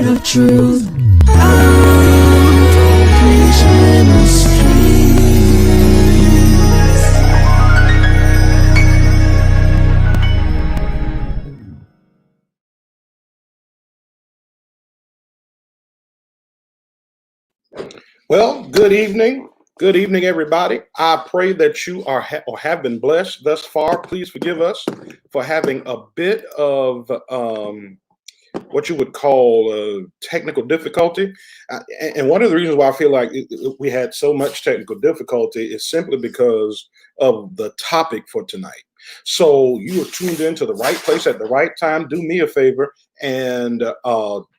of truth. Well, good evening. Good evening, everybody. I pray that you are or have been blessed thus far. Please forgive us for having a bit of what you would call technical difficulty. And one of the reasons why I feel like we had so much technical difficulty is simply because of the topic for tonight. So you are tuned into the right place at the right time. Do me a favor and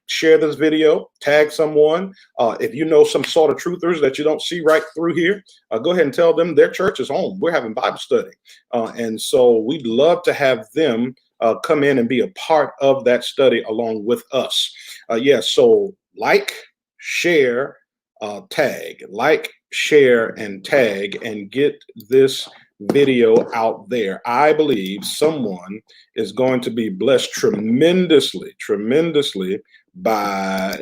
share this video, tag someone. If you know some sort of truthers that you don't see right through here, go ahead and tell them their church is home. We're having Bible study. And so we'd love to have them come in and be a part of that study along with us. So like, share, tag, like, share, and tag, and get this video out there. I believe someone is going to be blessed tremendously by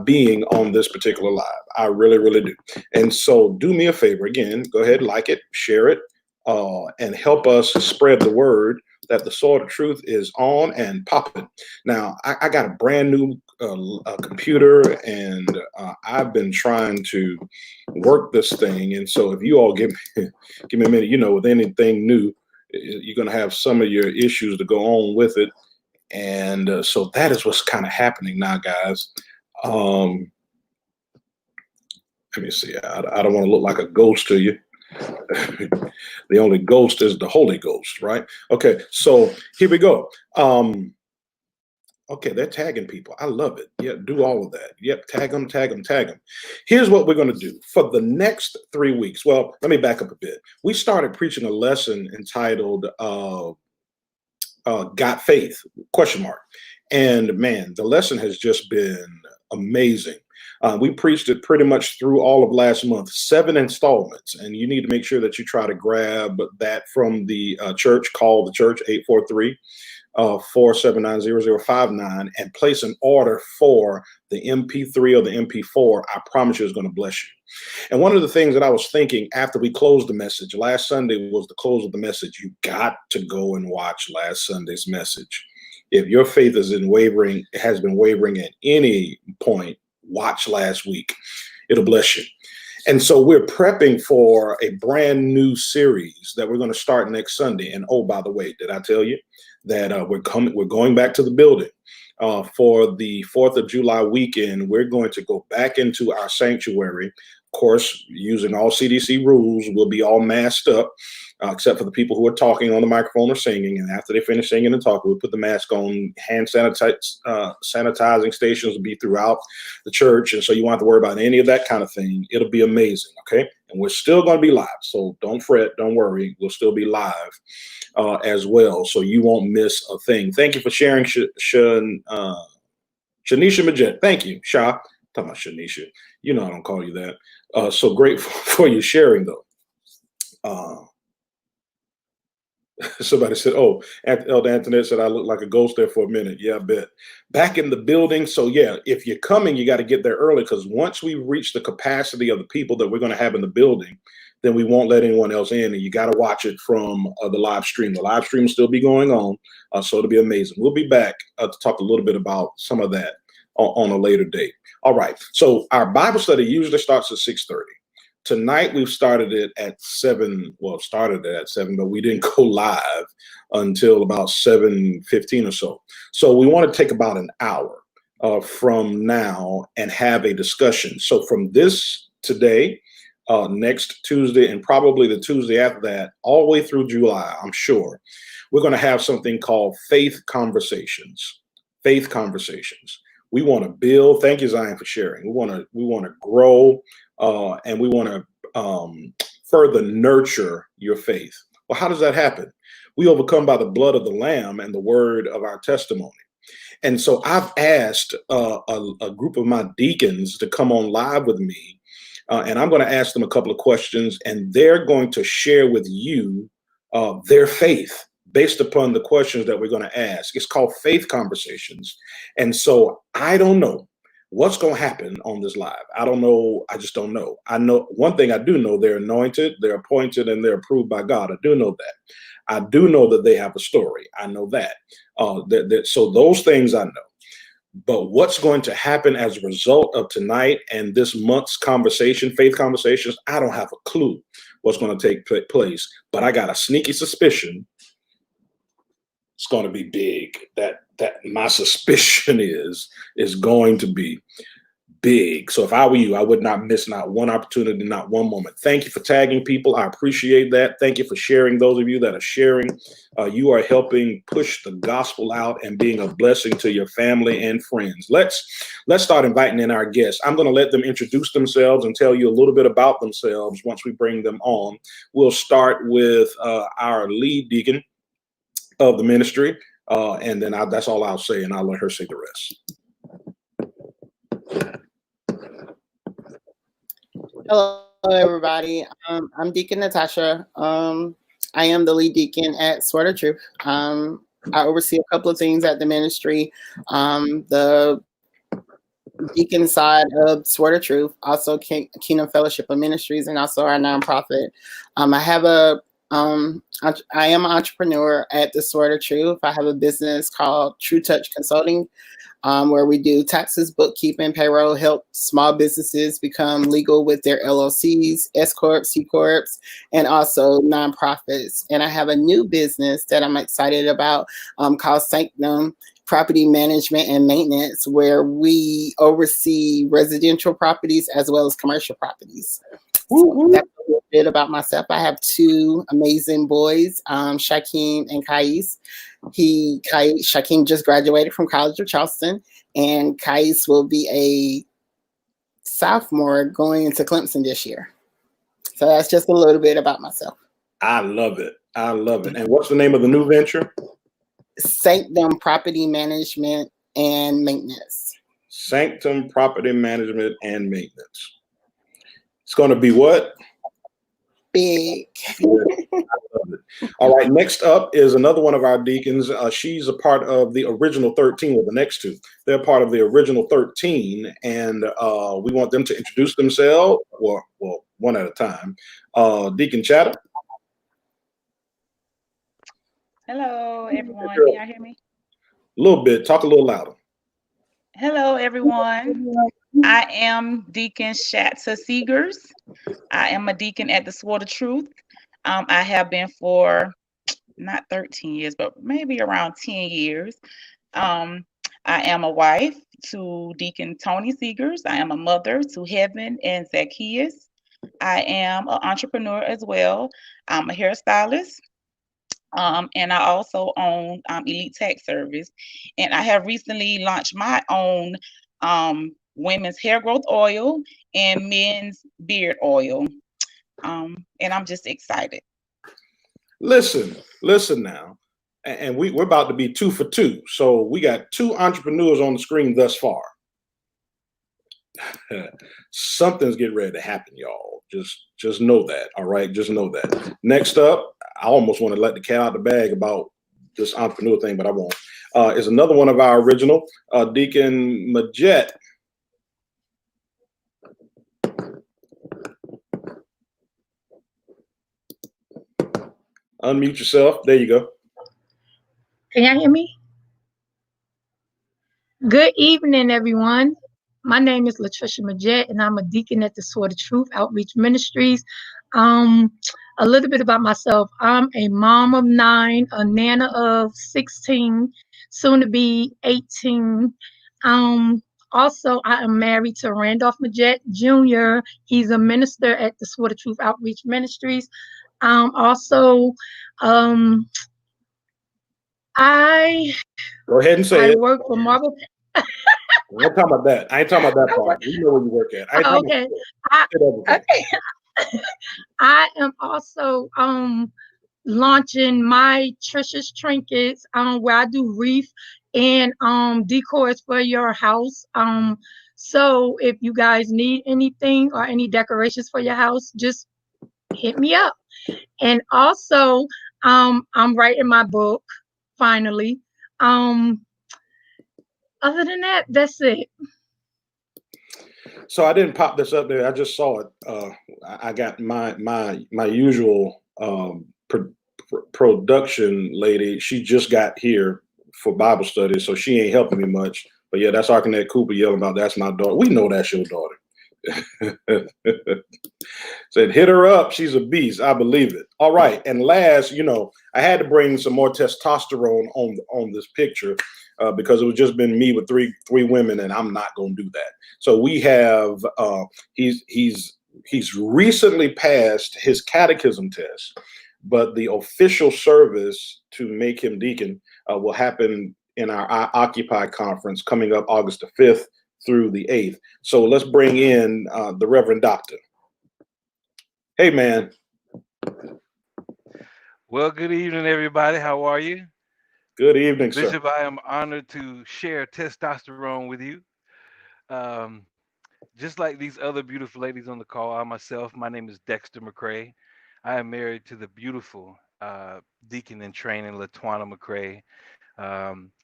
being on this particular live. I really do. And so do me a favor again, go ahead, like it, share it, and help us spread the word that the Sword of Truth is on and popping. Now, I got a brand new computer, and I've been trying to work this thing. And so if you all give me a minute, with anything new, you're going to have some of your issues to go on with it. And so that is what's kind of happening now, guys. Let me see. I don't want to look like a ghost to you. The only ghost is the Holy Ghost, right? Okay, so here we go. Okay, they're tagging people. I love it. Yeah, do all of that. Yep, tag them. Here's what we're going to do for the next 3 weeks. Well, let me back up a bit. We started preaching a lesson entitled Got Faith, ? And man, the lesson has just been amazing. We preached it pretty much through all of last month, 7 installments. And you need to make sure that you try to grab that from the church. Call the church, 843-479-0059, and place an order for the MP3 or the MP4. I promise you it's going to bless you. And one of the things that I was thinking after we closed the message, last Sunday was the close of the message. You got to go and watch last Sunday's message. If your faith has been wavering at any point, watch last week. It'll bless you. And so we're prepping for a brand new series that we're going to start next Sunday. And oh, by the way, did I tell you that we're going back to the building for the 4th of July weekend? We're going to go back into our sanctuary. Of course, using all CDC rules, we'll be all masked up, except for the people who are talking on the microphone or singing. And after they finish singing and talking, we'll put the mask on. Hand sanitizing stations will be throughout the church. And so you won't have to worry about any of that kind of thing. It'll be amazing. Okay. And we're still going to be live. So don't fret. Don't worry. We'll still be live as well. So you won't miss a thing. Thank you for sharing, Shanisha Majed. Thank you, Sha. I'm talking about Shanisha. I don't call you that. So grateful for you sharing, though. Somebody said, oh, Elder Antoinette said I look like a ghost there for a minute. Yeah, I bet. Back in the building. So yeah, if you're coming, you got to get there early, because once we reach the capacity of the people that we're going to have in the building, then we won't let anyone else in. And you got to watch it from the live stream. The live stream will still be going on. So it'll be amazing. We'll be back to talk a little bit about some of that on a later date. All right. So our Bible study usually starts at 6:30. Tonight we've started it at 7. Well, started it at 7, but we didn't go live until about 7:15 or so. So we want to take about an hour from now and have a discussion. So from this today, next Tuesday, and probably the Tuesday after that, all the way through July, I'm sure, we're going to have something called Faith Conversations. Faith Conversations. We want to build. Thank you, Zion, for sharing. We want to grow, and we want to further nurture your faith. Well, how does that happen? We overcome by the blood of the Lamb and the word of our testimony. And so I've asked a group of my deacons to come on live with me, and I'm going to ask them a couple of questions, and they're going to share with you their faith based upon the questions that we're going to ask. It's called Faith Conversations. And so I don't know What's going to happen on this live? I don't know. I just don't know. I know one thing I do know: they're anointed, they're appointed, and they're approved by God. I do know that. I do know that they have a story. I know that. So those things I know. But what's going to happen as a result of tonight and this month's conversation, faith conversations, I don't have a clue what's going to take place. But I got a sneaky suspicion it's going to be big. That my suspicion is going to be big. So if I were you, I would not miss not one opportunity, not one moment. Thank you for tagging people. I appreciate that. Thank you for sharing. Those of you that are sharing, you are helping push the gospel out and being a blessing to your family and friends. Let's start inviting in our guests. I'm going to let them introduce themselves and tell you a little bit about themselves once we bring them on. We'll start with our lead deacon of the ministry, and then that's all I'll say, and I'll let her say the rest. Hello, everybody. I'm Deacon Natasha. I am the lead deacon at Sword of Truth. I oversee a couple of things at the ministry. The deacon side of Sword of Truth, also Kingdom Fellowship of Ministries, and also our nonprofit. I am an entrepreneur at the Sword of Truth. I have a business called True Touch Consulting, where we do taxes, bookkeeping, payroll, help small businesses become legal with their LLCs, S Corps, C Corps, and also nonprofits. And I have a new business that I'm excited about called Sanctum Property Management and Maintenance, where we oversee residential properties as well as commercial properties. So that's a little bit about myself. I have two amazing boys, Shaquem and Kais. Shaquem just graduated from College of Charleston, and Kais will be a sophomore going into Clemson this year. So that's just a little bit about myself. I love it. I love it. And what's the name of the new venture? Sanctum Property Management and Maintenance. Sanctum Property Management and Maintenance. It's going to be what? Big. Yeah, I love it. All right. Next up is another one of our deacons. She's a part of the original 13 with the next two. They're part of the original 13, and we want them to introduce themselves. Well, one at a time. Deacon Chatter. Hello, everyone. Can y'all hear me? A little bit. Talk a little louder. Hello, everyone. I am Deacon Shatta Seegers. I am a deacon at the Sword of Truth. I have been for not 13 years, but maybe around 10 years. I am a wife to Deacon Tony Seegers. I am a mother to Heaven and Zacchaeus. I am an entrepreneur as well. I'm a hairstylist. And I also own Elite Tax Service. And I have recently launched my own women's hair growth oil and men's beard oil. And I'm just excited. Listen now. And we're about to be 2 for 2. So we got 2 entrepreneurs on the screen thus far. Something's getting ready to happen, y'all. Just know that. All right. Just know that. Next up, I almost want to let the cat out the bag about this entrepreneur thing, but I won't. Is another one of our original, Deacon Majette. Unmute yourself. There you go. Can y'all hear me? Good evening, everyone. My name is Latricia Majette, and I'm a deacon at the Sword of Truth Outreach Ministries. A little bit about myself. I'm a mom of 9, a nana of 16, soon to be 18. Also, I am married to Randolph Majette Jr. He's a minister at the Sword of Truth Outreach Ministries. I go ahead and say it. Work for Marvel. I ain't talking about that. I ain't talking about that part. You know where you work at. Okay. I am also launching my Trisha's Trinkets, where I do wreath and decors for your house. So if you guys need anything or any decorations for your house, just hit me up. And also, I'm writing my book finally. Other than that, that's it. So I didn't pop this up there. I just saw it. I got my usual production lady. She just got here for Bible study, so she ain't helping me much. But yeah, that's Arcanette Cooper yelling about that's my daughter. We know that's your daughter. Said hit her up. She's a beast. I believe it. All right. And last, I had to bring some more testosterone on this picture because it was just been me with three women, and I'm not going to do that. So we have he's recently passed his catechism test, but the official service to make him deacon will happen in our Occupy conference coming up August the 5th through the 8th. So let's bring in the Reverend Doctor. Hey, man. Well, good evening, everybody. How are you? Good evening, sir. Bishop, I am honored to share testosterone with you. Just like these other beautiful ladies on the call, my name is Dexter McCrae. I am married to the beautiful deacon in training, LaTwana McCrae.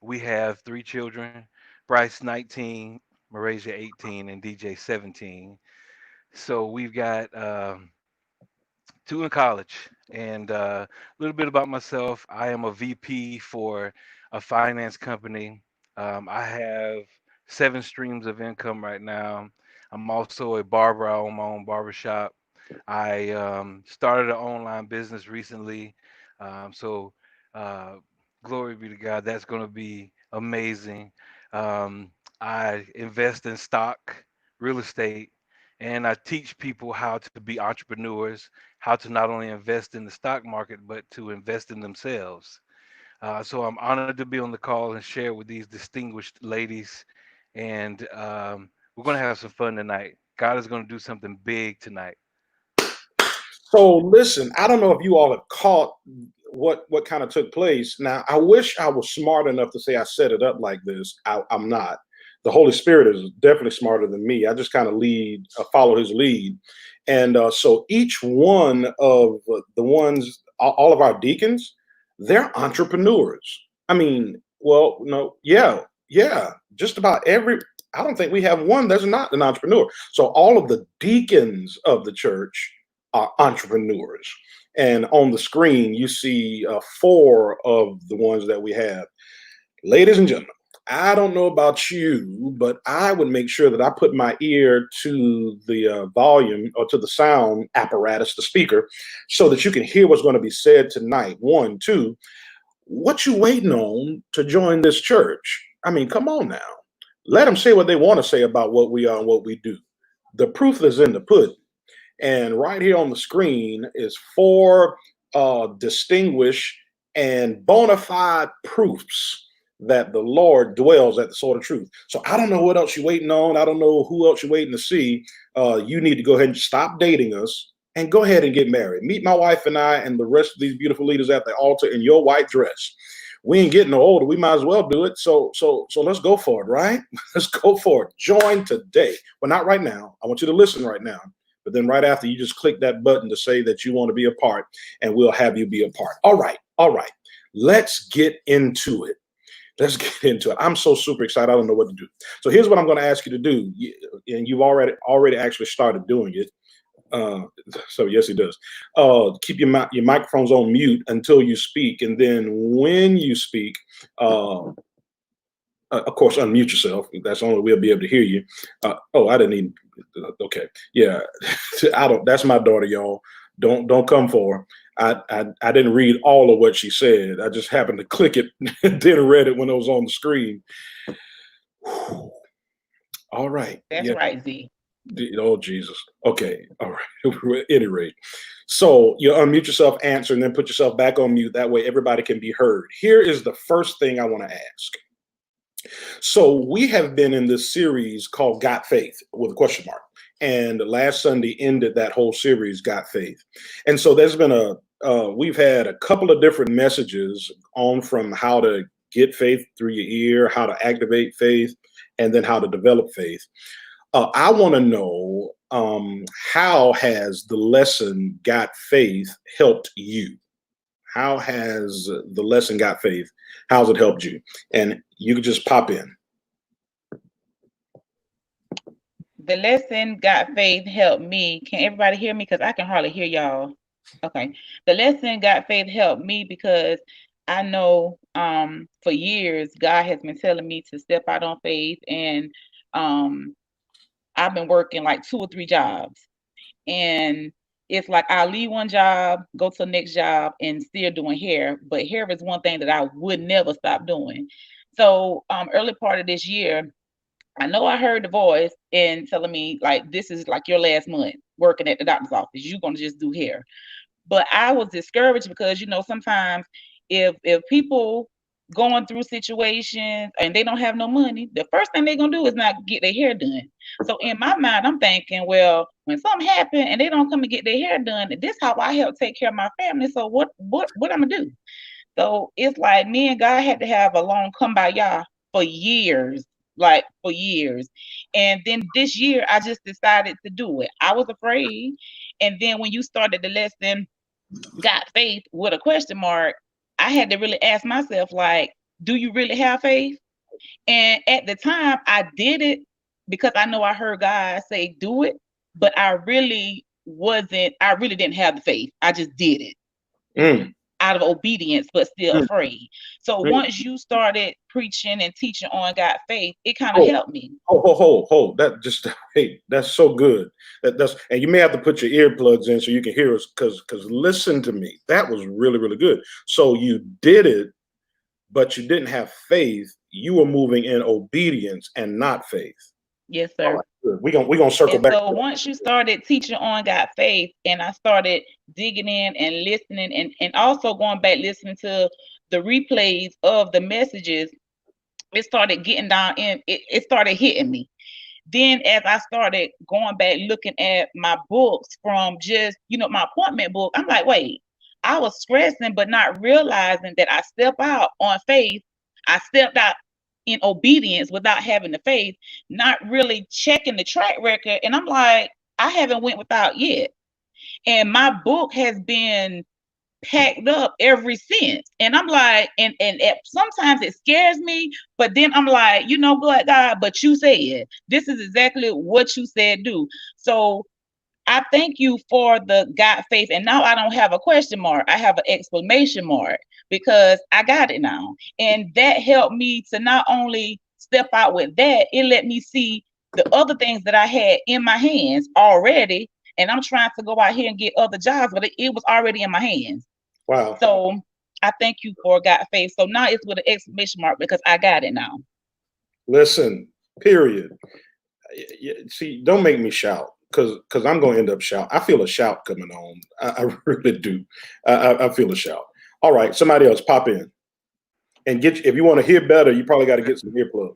We have 3 children, Bryce 19, Marasia 18, and DJ 17. So we've got 2 in college. And a little bit about myself. I am a VP for a finance company. I have 7 streams of income right now. I'm also a barber. I own my own barbershop. I started an online business recently. So glory be to God. That's going to be amazing. I invest in stock, real estate, and I teach people how to be entrepreneurs, how to not only invest in the stock market, but to invest in themselves. So I'm honored to be on the call and share with these distinguished ladies. And we're going to have some fun tonight. God is going to do something big tonight. So listen, I don't know if you all have caught what kind of took place. Now, I wish I was smart enough to say I set it up like this. I'm not. The Holy Spirit is definitely smarter than me. I just kind of follow his lead. And so each one of the ones, all of our deacons, they're entrepreneurs. I mean, well, no, yeah, just about I don't think we have one that's not an entrepreneur. So all of the deacons of the church are entrepreneurs. And on the screen, you see 4 of the ones that we have. Ladies and gentlemen, I don't know about you, but I would make sure that I put my ear to the volume or to the sound apparatus, the speaker, so that you can hear what's going to be said tonight. 1, 2, what you waiting on to join this church? I mean, come on now. Let them say what they want to say about what we are and what we do. The proof is in the pudding. And right here on the screen is 4 distinguished and bona fide proofs that the Lord dwells at the sword of truth. So I don't know what else you're waiting on. I don't know who else you're waiting to see. You need to go ahead and stop dating us and go ahead and get married. Meet my wife and I and the rest of these beautiful leaders at the altar in your white dress. We ain't getting no older. We might as well do it. So let's go for it, right? Let's go for it. Join today. Well, not right now. I want you to listen right now. But then right after, you just click that button to say that you want to be a part, and we'll have you be a part. All right. Let's get into it. I'm so super excited. I don't know what to do. So here's what I'm going to ask you to do. And you've already actually started doing it. So yes, it does. Keep your microphones on mute until you speak. And then when you speak, of course, unmute yourself. That's the only way we'll be able to hear you. I didn't even. Okay. Yeah. That's my daughter, y'all. Don't come for her. I didn't read all of what she said. I just happened to click it and then read it when it was on the screen. All right. That's right, Z. Oh, Jesus. Okay. All right. At any rate. So you unmute yourself, answer, and then put yourself back on mute. That way everybody can be heard. Here is the first thing I want to ask. So we have been in this series called Got Faith with a question mark. And last Sunday ended that whole series, Got Faith. And so there's been we've had a couple of different messages on from how to get faith through your ear, how to activate faith, and then how to develop faith. I want to know, how has the lesson Got Faith helped you? How has the lesson Got Faith? How's it helped you? And you can just pop in. the lesson Got Faith helped me. Can everybody hear me? Because I can hardly hear y'all. Okay. The lesson Got Faith helped me because I know for years God has been telling me to step out on faith, and I've been working like 2 or 3 jobs. And it's like I'll leave one job, go to the next job, and still doing hair. But hair is one thing that I would never stop doing. So early part of this year, I know I heard the voice and telling me like this is like your last month working at the doctor's office. You're gonna just do hair. But I was discouraged because sometimes if people going through situations and they don't have no money, the first thing they're gonna do is not get their hair done. So in my mind, I'm thinking, well, when something happens and they don't come and get their hair done, this how I help take care of my family. So what I'm gonna do? So it's like me and God had to have a long come by y'all for years, like for years. And then this year I just decided to do it. I was afraid. And then when you started the lesson, Got Faith with a question mark, I had to really ask myself, like, do you really have faith? And at the time I did it because I know I heard God say do it, but I really didn't have the faith. I just did it out of obedience, but still afraid. So once you started preaching and teaching on God faith, it kind of helped me. Hold. That just hey, that's so good. That's and you may have to put your earplugs in so you can hear us because listen to me. That was really, really good. So you did it, but you didn't have faith. You were moving in obedience and not faith. Yes, sir. Right, we're gonna circle back. So once you started teaching on God faith, and I started digging in and listening, and also going back listening to the replays of the messages, it started getting down in it started hitting me. Then as I started going back looking at my books from just my appointment book, I'm like, wait, I was stressing but not realizing that I stepped out on faith. I stepped out in obedience without having the faith, not really checking the track record. And I'm like, I haven't went without yet. And my book has been packed up ever since. And I'm like, and sometimes it scares me, but then I'm like, what, God, but you said this is exactly what you said do. So I thank you for the God faith. And now I don't have a question mark. I have an exclamation mark because I got it now. And that helped me to not only step out with that, it let me see the other things that I had in my hands already. And I'm trying to go out here and get other jobs, but it was already in my hands. Wow. So I thank you for God faith. So now it's with an exclamation mark because I got it now. Listen, period. See, don't make me shout. Because I'm going to end up shouting. I feel a shout coming on. I really do. I feel a shout. All right, somebody else pop in and if you want to hear better, you probably got to get some earplugs.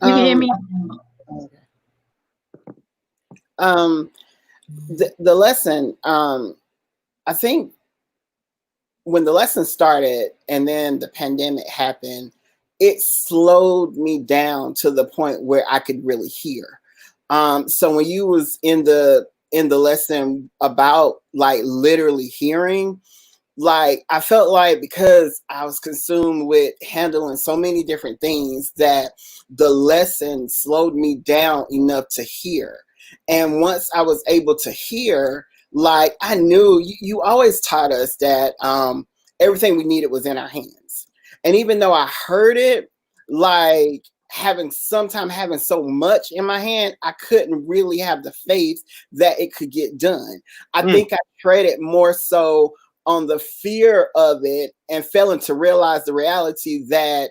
You can hear me. The lesson. I think when the lesson started and then the pandemic happened, it slowed me down to the point where I could really hear. So when you was in the lesson about like literally hearing, like I felt like because I was consumed with handling so many different things that the lesson slowed me down enough to hear. And once I was able to hear, like I knew you always taught us that everything we needed was in our hands. And even though I heard it, like having so much in my hand, I couldn't really have the faith that it could get done. I think I traded more so on the fear of it and failing to realize the reality that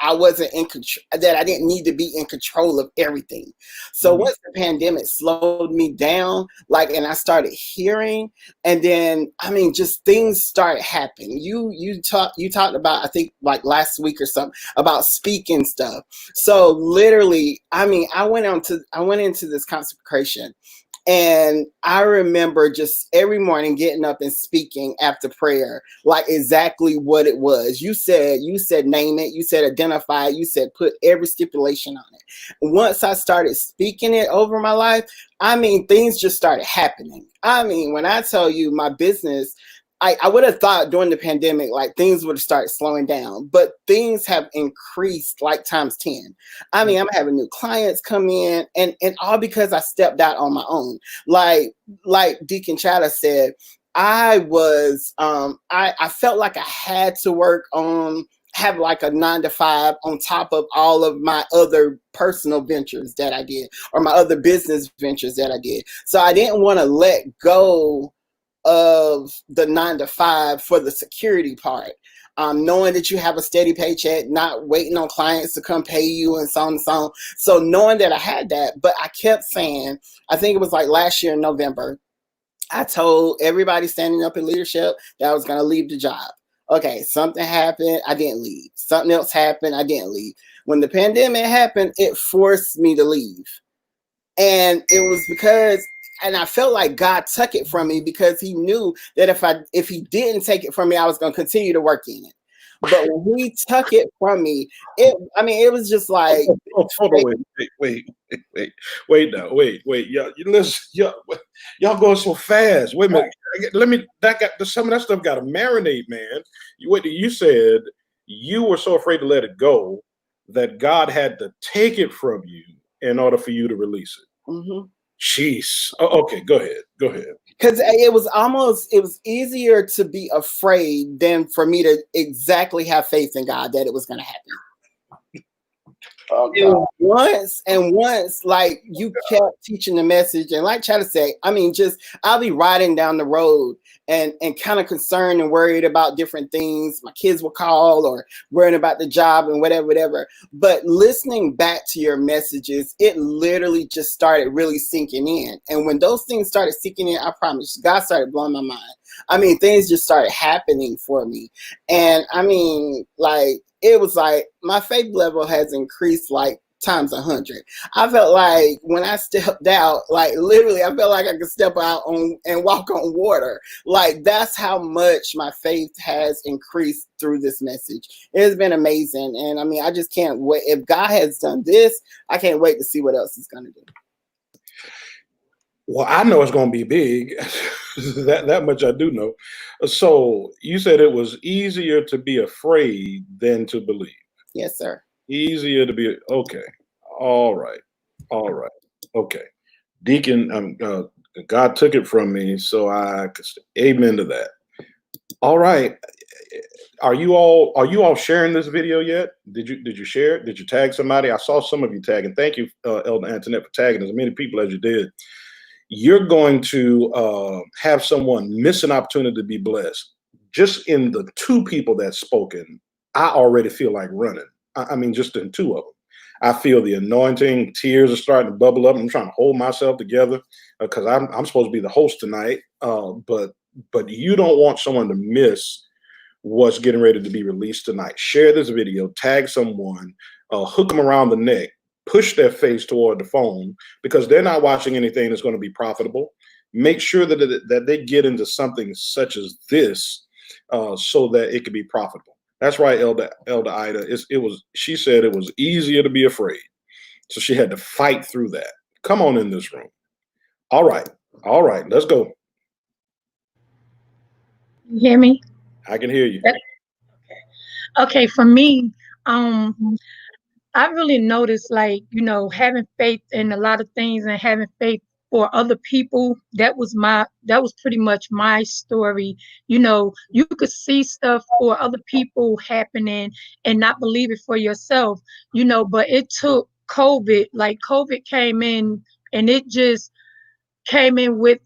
I wasn't in control, that I didn't need to be in control of everything. So once the pandemic slowed me down, like, and I started hearing, and then, I mean, just things started happening. You talked about, I think like last week or something, about speaking stuff. So literally, I mean, I went into this consecration. And I remember just every morning getting up and speaking after prayer, like exactly what it was. You said name it, you said identify it, you said put every stipulation on it. Once I started speaking it over my life, I mean, things just started happening. I mean, when I tell you my business, I would have thought during the pandemic, like things would start slowing down, but things have increased like times 10. I mean, I'm having new clients come in and all because I stepped out on my own. Like Deacon Chatter said, I was, I felt like I had to work on, have like a 9 to 5 on top of all of my other personal ventures that I did, or my other business ventures that I did. So I didn't want to let go of the 9 to 5 for the security part. Knowing that you have a steady paycheck, not waiting on clients to come pay you and so on and so on. So knowing that I had that, but I kept saying, I think it was like last year in November, I told everybody standing up in leadership that I was going to leave the job. Okay, something happened, I didn't leave. Something else happened, I didn't leave. When the pandemic happened, it forced me to leave. And it was because, and I felt like God took it from me because he knew that if he didn't take it from me, I was going to continue to work in it. But when he took it from me, it was just like, hold on, wait now, wait. Y'all going so fast. Wait a minute. Some of that stuff got to marinate, man. You said you were so afraid to let it go that God had to take it from you in order for you to release it. Mm-hmm. Jeez. Oh, okay, go ahead. Because it was easier to be afraid than for me to exactly have faith in God that it was going to happen. And once, like you kept teaching the message, and like Chatter said, I mean, I'll be riding down the road and kind of concerned and worried about different things. My kids will call, or worrying about the job and whatever. But listening back to your messages, it literally just started really sinking in. And when those things started sinking in, I promise, God started blowing my mind. I mean, things just started happening for me. And I mean, like, it was like my faith level has increased like times 100. I felt like when I stepped out, like literally, I felt like I could step out on and walk on water. Like that's how much my faith has increased through this message. It has been amazing. And I mean, I just can't wait. If God has done this, I can't wait to see what else he's going to do. Well, I know it's going to be big. that much I do know. So you said it was easier to be afraid than to believe. Yes, sir. Easier to be, okay. All right. Okay. Deacon, God took it from me, so I could amen to that. All right. Are you all sharing this video yet? Did you share it? Did you tag somebody? I saw some of you tagging. Thank you, Elder Antoinette, for tagging as many people as you did. You're going to have someone miss an opportunity to be blessed. Just in the 2 people that's spoken, I already feel like running. I mean, just in 2 of them. I feel the anointing, tears are starting to bubble up. I'm trying to hold myself together because I'm supposed to be the host tonight. But you don't want someone to miss what's getting ready to be released tonight. Share this video, tag someone, hook them around the neck, push their face toward the phone because they're not watching anything that's going to be profitable. Make sure that they get into something such as this so that it can be profitable. That's right, Elder Ida. She said it was easier to be afraid. So she had to fight through that. Come on in this room. All right, let's go. You hear me? I can hear you. Okay, for me, I really noticed, like, having faith in a lot of things and having faith for other people. That was pretty much my story. You could see stuff for other people happening and not believe it for yourself, but it took COVID. Like COVID came in and it just came in with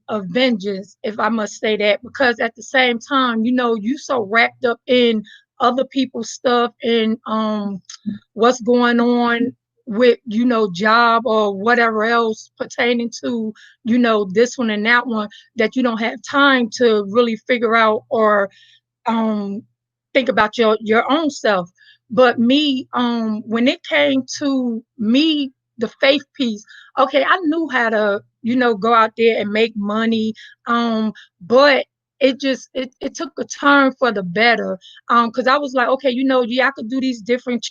a vengeance, if I must say that, because at the same time, you so wrapped up in other people's stuff and what's going on with job or whatever else pertaining to this one and that one, that you don't have time to really figure out or think about your own self. But me, when it came to me, the faith piece, okay, I knew how to go out there and make money, but it took a turn for the better, because I was like, okay, yeah, I could do these different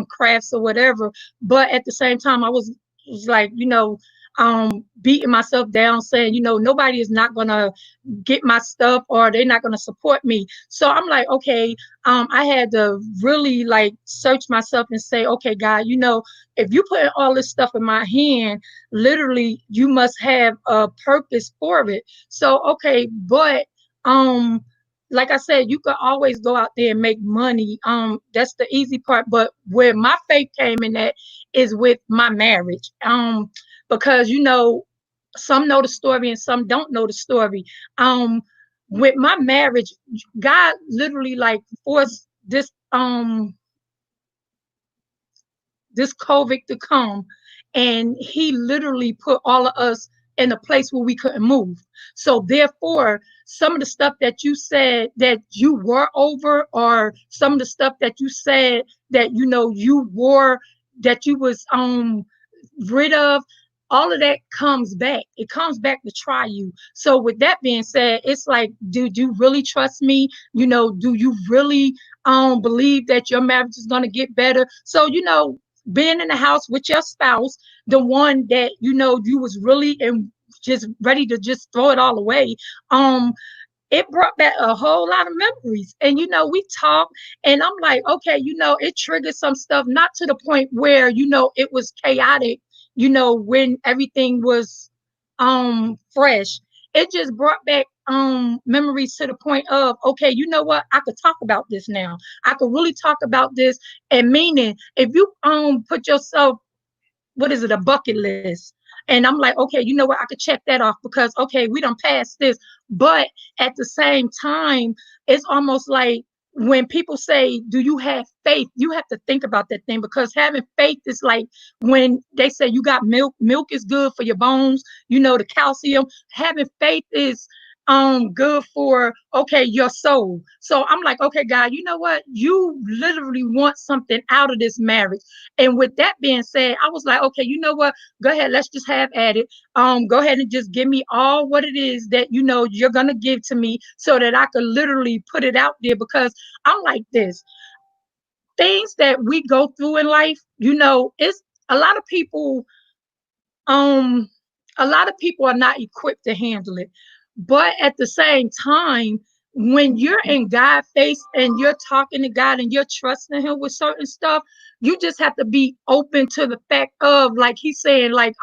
crafts or whatever, but at the same time I was like, beating myself down, saying, nobody is not gonna get my stuff, or they're not going to support me. So I'm like, okay, I had to really like search myself and say, okay, God, if you put all this stuff in my hand, literally you must have a purpose for it. So, okay, but like I said, you could always go out there and make money. That's the easy part. But where my faith came in at is with my marriage. Because some know the story and some don't know the story. Um, with my marriage, God literally like forced this COVID to come, and he literally put all of us in a place where we couldn't move. So therefore, some of the stuff that you said that you were over, or some of the stuff that you said that you wore, that you was rid of, all of that comes back. It comes back to try you. So with that being said, it's like, do you really trust me? Do you really believe that your marriage is going to get better? So being in the house with your spouse, the one that you was really and just ready to just throw it all away, it brought back a whole lot of memories. And we talked, and I'm like, okay, it triggered some stuff, not to the point where it was chaotic, when everything was fresh. It just brought back memories to the point of, okay, you know what, I could talk about this now. I could really talk about this. And meaning, if you put yourself, what is it, a bucket list, and I'm like, okay, you know what, I could check that off, because okay, we done passed this. But at the same time, it's almost like, when people say, do you have faith, you have to think about that thing, because having faith is like when they say you got milk is good for your bones, the calcium. Having faith is good for, okay, your soul. So I'm like, okay, God, you know what, you literally want something out of this marriage. And with that being said, I was like, okay, you know what, go ahead, let's just have at it. Go ahead and just give me all what it is that you're gonna give to me, so that I could literally put it out there. Because I'm like this, things that we go through in life, it's a lot of people, um a lot of people are not equipped to handle it. But at the same time, when you're in God's face and you're talking to God and you're trusting him with certain stuff, you just have to be open to the fact of, like he's saying, like,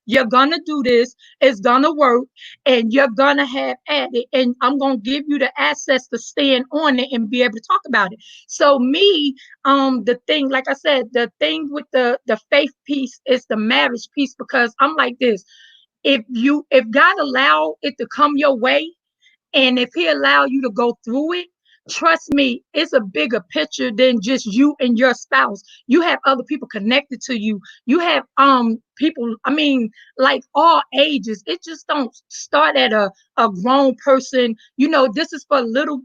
you're gonna do this, it's gonna work, and you're gonna have at it, and I'm gonna give you the access to stand on it and be able to talk about it. So me, the thing, like I said, the thing with the faith piece is the marriage piece, because I'm like this, if God allow it to come your way, and if he allow you to go through it, trust me, it's a bigger picture than just you and your spouse. You have other people connected to you. You have people, I mean, like all ages. It just don't start at a grown person. This is for little,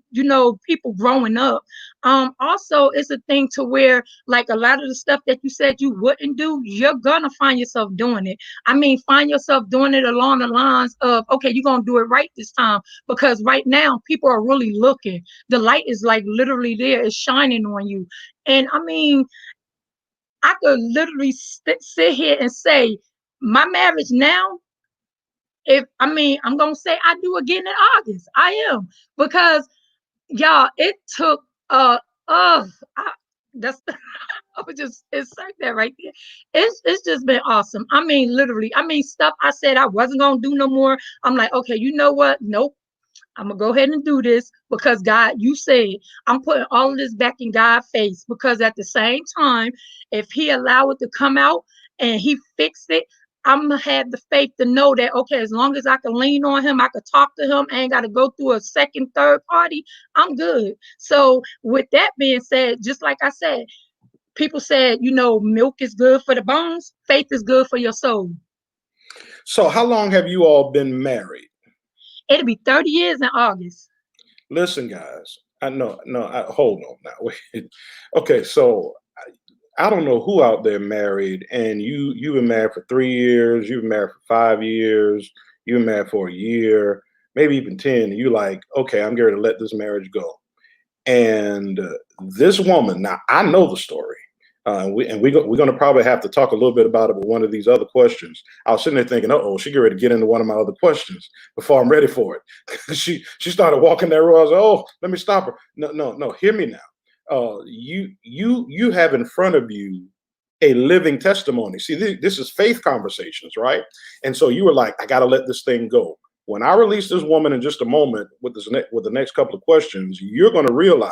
people growing up. Also, it's a thing to where, like, a lot of the stuff that you said you wouldn't do, you're gonna find yourself doing it. I mean, find yourself doing it along the lines of, okay, you're gonna do it right this time, because right now people are really looking. The light is like literally there, it's shining on you. And I mean, I could literally sit here and say, my marriage now, if I mean, I'm gonna say I do again in August. I am, because y'all, it took I, that's I would just insert that right there. It's just been awesome. I mean, literally, I mean, stuff I said I wasn't gonna do no more. I'm like, okay, you know what? Nope. I'm gonna go ahead and do this, because God, you said, I'm putting all of this back in God's face, because at the same time, if he allow it to come out and he fixed it, I'm gonna have the faith to know that, okay, as long as I can lean on him, I could talk to him, I ain't gotta go through a second, third party, I'm good. So with that being said, just like I said, people said, milk is good for the bones, faith is good for your soul. So how long have you all been married? It'll be 30 years in August. Listen, guys, hold on now. Wait. Okay, so I don't know who out there married, and you've been married for 3 years, you've been married for 5 years, you've been married for a year, maybe even 10, and you're like, okay, I'm going to let this marriage go. And this woman, now I know the story. We're going to probably have to talk a little bit about it with one of these other questions. I was sitting there thinking, oh, she get ready to get into one of my other questions before I'm ready for it. she started walking that road. I was like, oh, let me stop her. No. Hear me now. You have in front of you a living testimony. See, this is faith conversations, right? And so you were like, I got to let this thing go. When I release this woman in just a moment with the next couple of questions, you're going to realize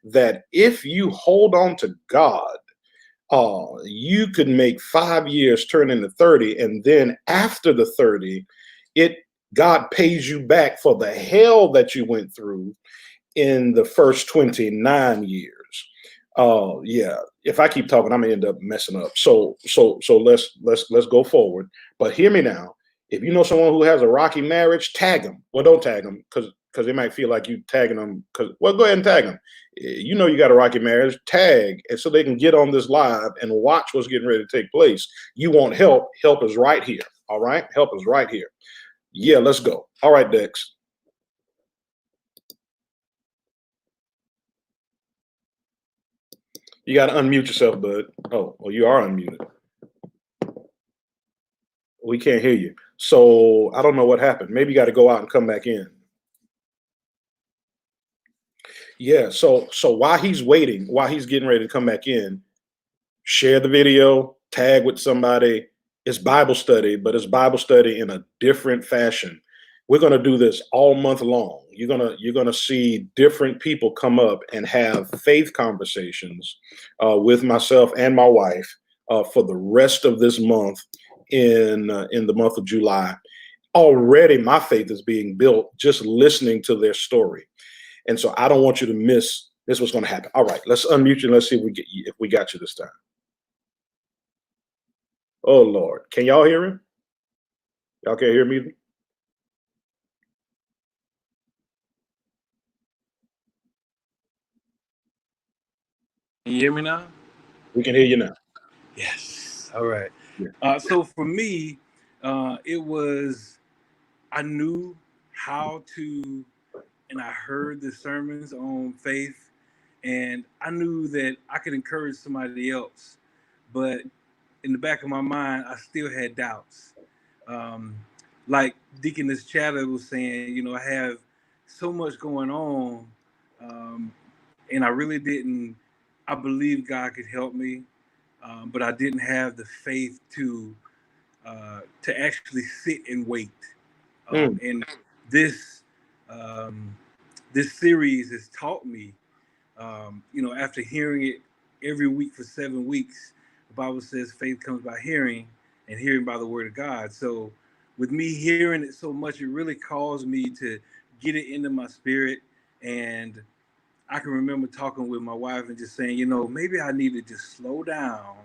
that if you hold on to God, you could make 5 years turn into 30, and then after the 30, God pays you back for the hell that you went through in the first 29 years. Yeah. If I keep talking, I'm gonna end up messing up. So let's go forward. But hear me now. If you know someone who has a rocky marriage, tag them. Well, don't tag them because they might feel like you tagging them. Well, go ahead and tag them. You know you got a rocky marriage. Tag, and so they can get on this live and watch what's getting ready to take place. You want help? Help is right here. All right, help is right here. Yeah, let's go. All right, Dex. You got to unmute yourself, bud. Oh, you are unmuted. We can't hear you. So I don't know what happened. Maybe you got to go out and come back in. Yeah. So while he's waiting, while he's getting ready to come back in, share the video, tag with somebody. It's Bible study, but it's Bible study in a different fashion. We're going to do this all month long. You're going to see different people come up and have faith conversations with myself and my wife for the rest of this month in the month of July. Already my faith is being built just listening to their story. And so I don't want you to miss this. What's going to happen. All right, let's unmute you and let's see if we got you this time. Oh, Lord. Can y'all hear him? Y'all can't hear me? Can you hear me now? We can hear you now. Yes. All right. Yeah. So for me, it was, I knew how to, and I heard the sermons on faith, and I knew that I could encourage somebody else. But in the back of my mind, I still had doubts. Like Deaconess Chatter was saying, I have so much going on, and I really didn't. I believe God could help me, but I didn't have the faith to actually sit and wait. And this this series has taught me, after hearing it every week for 7 weeks, the Bible says faith comes by hearing, and hearing by the word of God. So with me hearing it so much, it really caused me to get it into my spirit. And I can remember talking with my wife and just saying, maybe I need to just slow down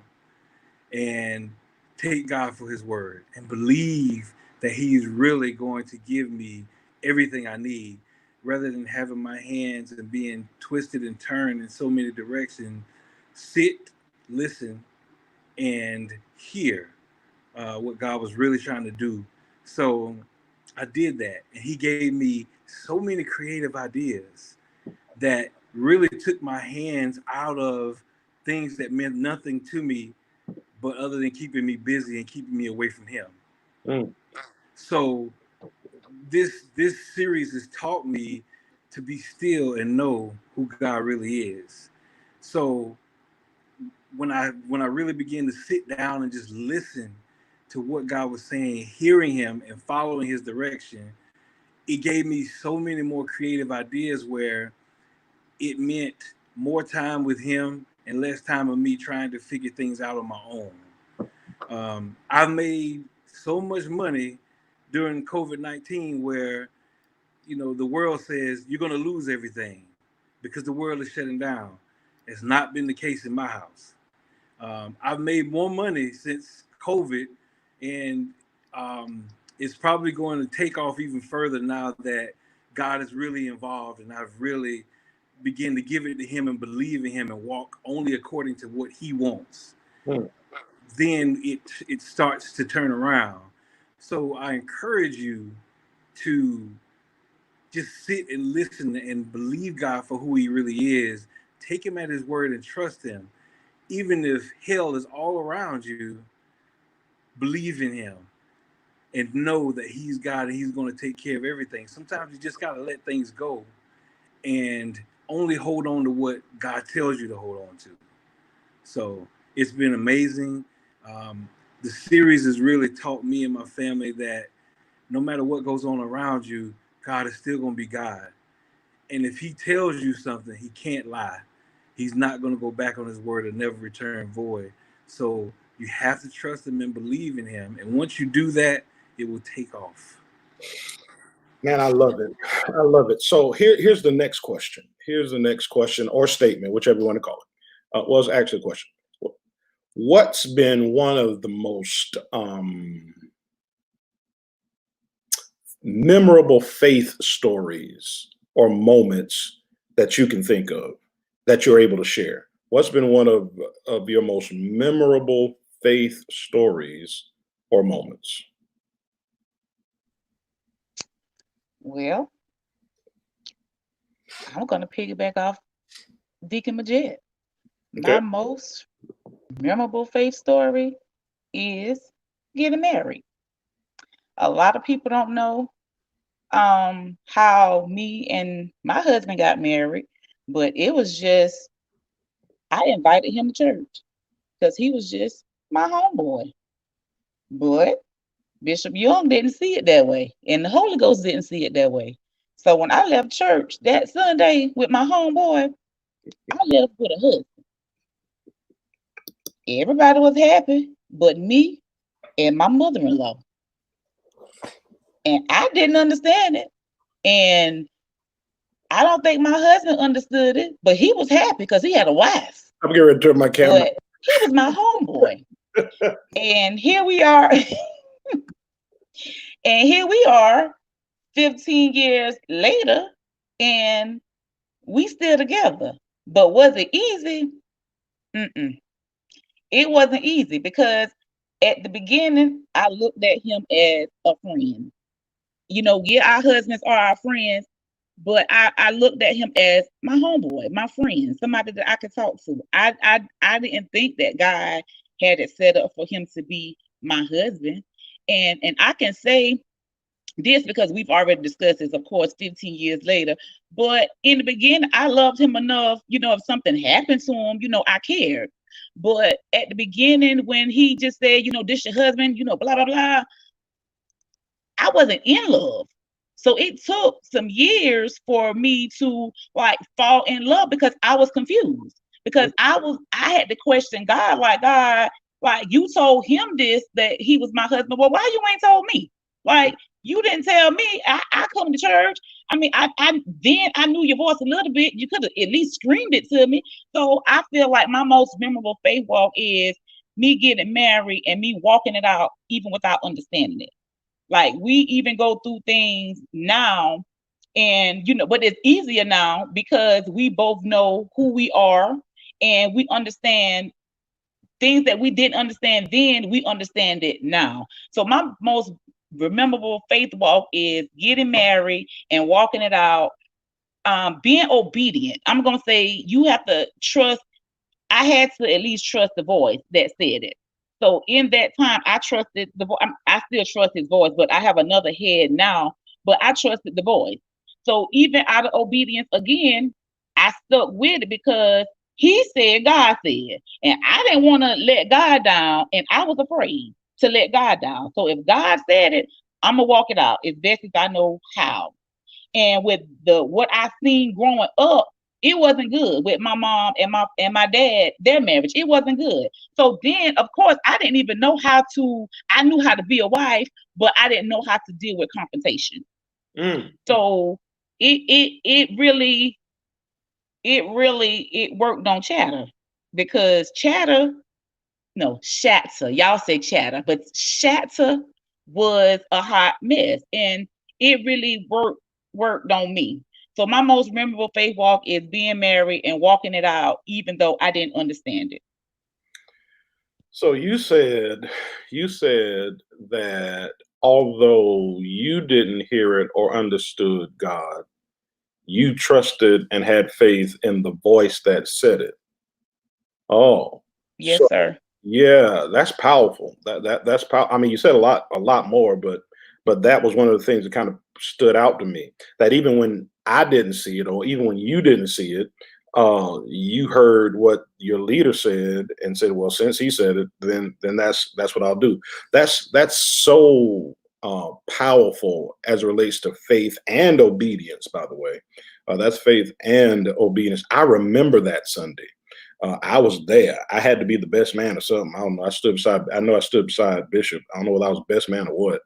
and take God for his word and believe that he's really going to give me everything I need, rather than having my hands and being twisted and turned in so many directions. Sit, listen, and hear what God was really trying to do. So I did that, and he gave me so many creative ideas that really took my hands out of things that meant nothing to me, but other than keeping me busy and keeping me away from him. So this series has taught me to be still and know who God really is. So when I really began to sit down and just listen to what God was saying, hearing him and following his direction, it gave me so many more creative ideas, where it meant more time with him and less time of me trying to figure things out on my own. I've made so much money during COVID-19 where, the world says you're going to lose everything because the world is shutting down. It's not been the case in my house. I've made more money since COVID, and it's probably going to take off even further now that God is really involved, and I've really begin to give it to him and believe in him and walk only according to what he wants. Then it starts to turn around. So I encourage you to just sit and listen and believe God for who he really is. Take him at his word and trust him. even if hell is all around you, believe in him and know that he's God and he's going to take care of everything. Sometimes you just got to let things go and only hold on to what God tells you to hold on to. So it's been amazing. The series has really taught me and my family that no matter what goes on around you, God is still going to be God. And if he tells you something, he can't lie. He's not going to go back on his word and never return void. So you have to trust him and believe in him. And once you do that, it will take off. Man, I love it. I love it. So here's the next question. Here's the next question or statement, whichever you want to call it. Well, it's actually a question. What's been one of the most memorable faith stories or moments that you can think of that you're able to share? What's been one of your most memorable faith stories or moments? Well, I'm going to piggyback off Deacon Majed. My most memorable faith story is getting married. A lot of people don't know how me and my husband got married, but it was just, I invited him to church because he was just my homeboy. But Bishop Young didn't see it that way, and the Holy Ghost didn't see it that way. So when I left church that Sunday with my homeboy, I left with a husband. Everybody was happy, but me and my mother-in-law. And I didn't understand it. And I don't think my husband understood it, but he was happy because he had a wife. I'm getting ready to turn my camera. But he was my homeboy. And here we are. And here we are 15 years later, and we still together. But was it easy? It wasn't easy because at the beginning, I looked at him as a friend. You know, yeah, our husbands are our friends, but I looked at him as my homeboy, my friend, somebody that I could talk to. I didn't think that God had it set up for him to be my husband. And I can say this because we've already discussed this, of course, 15 years later. But in the beginning, I loved him enough, you know, if something happened to him, you know, I cared. But at the beginning, when he just said, you know, this your husband, you know, blah, blah, blah, I wasn't in love. So it took some years for me to like fall in love because I was confused. Because I had to question God, God, like you told him this, that he was my husband. Well, why you ain't told me? Like, you didn't tell me. I come to church. I mean, then I knew your voice a little bit. You could have at least screamed it to me. So I feel like my most memorable faith walk is me getting married and me walking it out even without understanding it. Like, we even go through things now, and you know, but it's easier now because we both know who we are and we understand things that we didn't understand then, we understand it now. So my most memorable faith walk is getting married and walking it out, being obedient. I'm gonna say you have to trust. I had to at least trust the voice that said it. So in that time, I trusted the voice. I still trust his voice, but I have another head now. But I trusted the voice. So even out of obedience, again, I stuck with it because he said, God said, and I didn't want to let God down, and I was afraid to let God down. So if God said it, I'm gonna walk it out as best as I know how. And with what I seen growing up, it wasn't good with my mom and my dad, their marriage. It wasn't good. So then, of course, I didn't even know how to. I knew how to be a wife, but I didn't know how to deal with confrontation. So it really worked on chatter, because chatter, no, shatter. Y'all say chatter, but shatter was a hot mess, and it really worked on me. So my most memorable faith walk is being married and walking it out, even though I didn't understand it. So you said that although you didn't hear it or understood God, you trusted and had faith in the voice that said it. Oh, Yes, sir. Yeah, that's powerful. That's powerful. I mean, you said a lot more, but that was one of the things that kind of stood out to me. That even when I didn't see it, or even when you didn't see it, you heard what your leader said and said, "Well, since he said it, then that's what I'll do." That's so powerful as it relates to faith and obedience. By the way, that's faith and obedience. I remember that Sunday. I was there. I had to be the best man or something. I don't know. I know I stood beside Bishop. I don't know whether I was best man or what.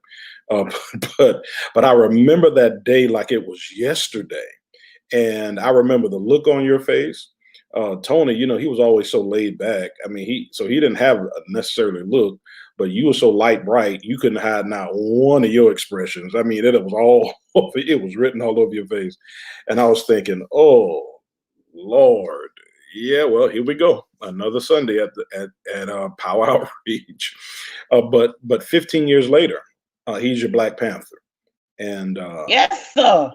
Uh, but I remember that day like it was yesterday. And I remember the look on your face. Tony, he was always so laid back. I mean, he didn't have a necessarily look, but you were so light bright, you couldn't hide not one of your expressions. I mean, it was all over, it was written all over your face. And I was thinking, oh Lord. Yeah, well, here we go. Another Sunday at Power Outreach. But 15 years later, he's your Black Panther. And Yes, sir.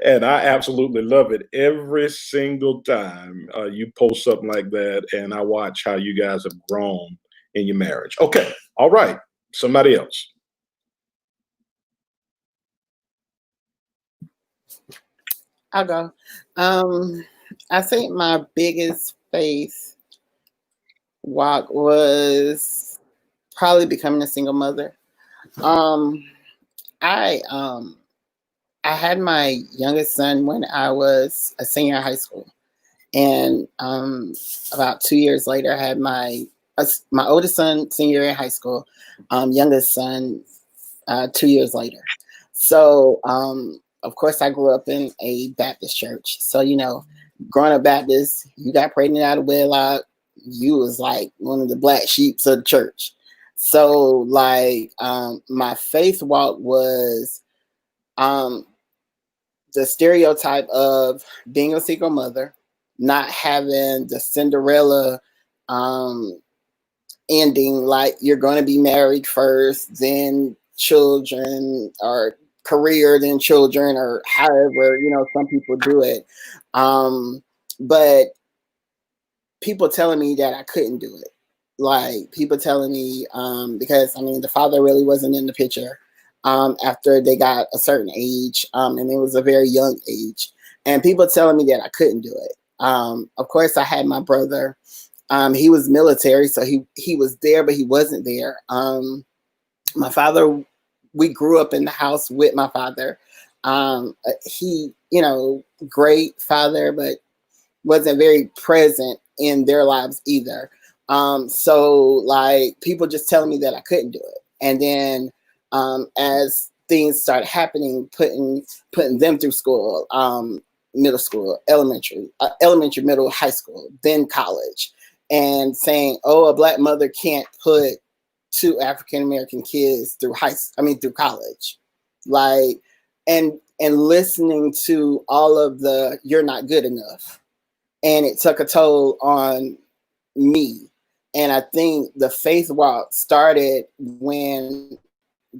and I absolutely love it every single time you post something like that, and I watch how you guys have grown in your marriage. Okay, all right, somebody else. I'll go. I think my biggest faith walk was probably becoming a single mother. I had my youngest son when I was a senior in high school, and about 2 years later, I had my oldest son senior in high school, youngest son 2 years later. So of course, I grew up in a Baptist church. So growing up Baptist, you got pregnant out of wedlock. You was like one of the black sheeps of the church. So like my faith walk was the stereotype of being a single mother, not having the Cinderella ending, like you're going to be married first, then children, or career, then children, or however, some people do it. But people telling me that I couldn't do it. Like people telling me, because the father really wasn't in the picture after they got a certain age, and it was a very young age, and people telling me that I couldn't do it. Of course, I had my brother. He was military, so he was there, but he wasn't there. My father, we grew up in the house with my father. He, great father, but wasn't very present in their lives either. So like people just telling me that I couldn't do it. And then as things started happening, putting them through school, middle school, elementary, middle, high school, then college, and saying, oh, a Black mother can't put 2 African-American kids through through college. Like, and listening to all of the, you're not good enough. And it took a toll on me. And I think the faith walk started when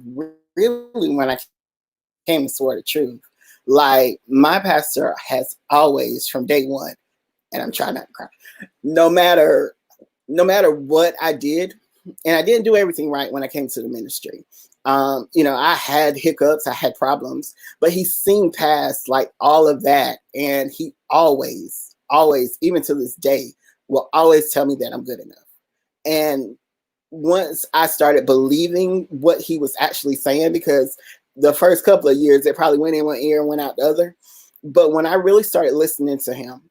I came to Sword of Truth. Like my pastor has always, from day one, and I'm trying not to cry, no matter what I did, and I didn't do everything right when I came to the ministry. I had hiccups, I had problems, but he's seen past like all of that. And he always, even to this day, will always tell me that I'm good enough. And once I started believing what he was actually saying, because the first couple of years, it probably went in one ear and went out the other. But when I really started listening to him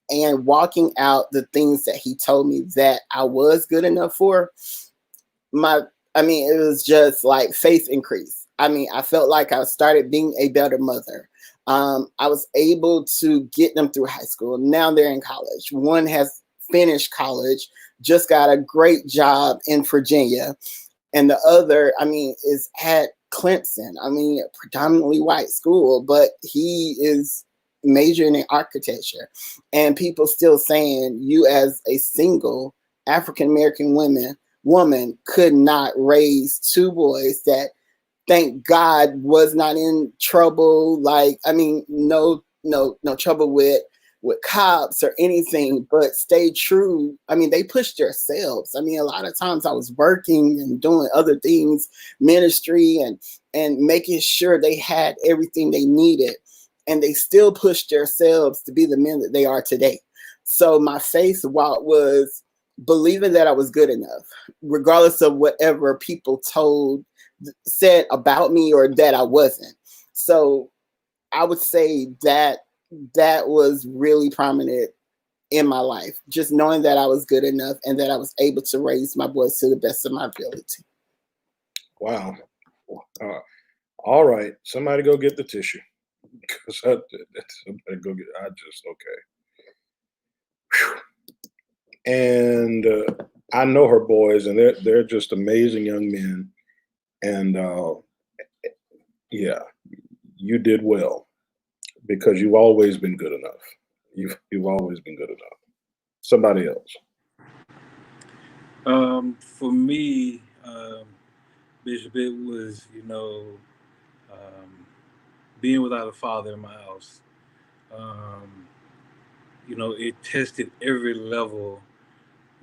and walking out the things that he told me that I was good enough for, it was just like faith increased. I felt like I started being a better mother. I was able to get them through high school. Now they're in college. One has finished college, just got a great job in Virginia. And the other, is at Clemson. A predominantly white school, but he is majoring in architecture. And people still saying you as a single African-American woman could not raise 2 boys that, thank God, was not in trouble. Like, no trouble with with cops or anything, but stay true. I mean, they pushed themselves. I mean, a lot of times I was working and doing other things, ministry, and making sure they had everything they needed, and they still pushed themselves to be the men that they are today. So my faith walk was believing that I was good enough, regardless of whatever people said about me or that I wasn't. So I would say that was really prominent in my life, just knowing that I was good enough and that I was able to raise my boys to the best of my ability. Wow. All right, somebody go get the tissue. Because somebody go get. I just okay. Whew. And I know her boys, and they're just amazing young men. And yeah, you did well because you've always been good enough. You've always been good enough. Somebody else. For me, Bishop, it was, being without a father in my house. It tested every level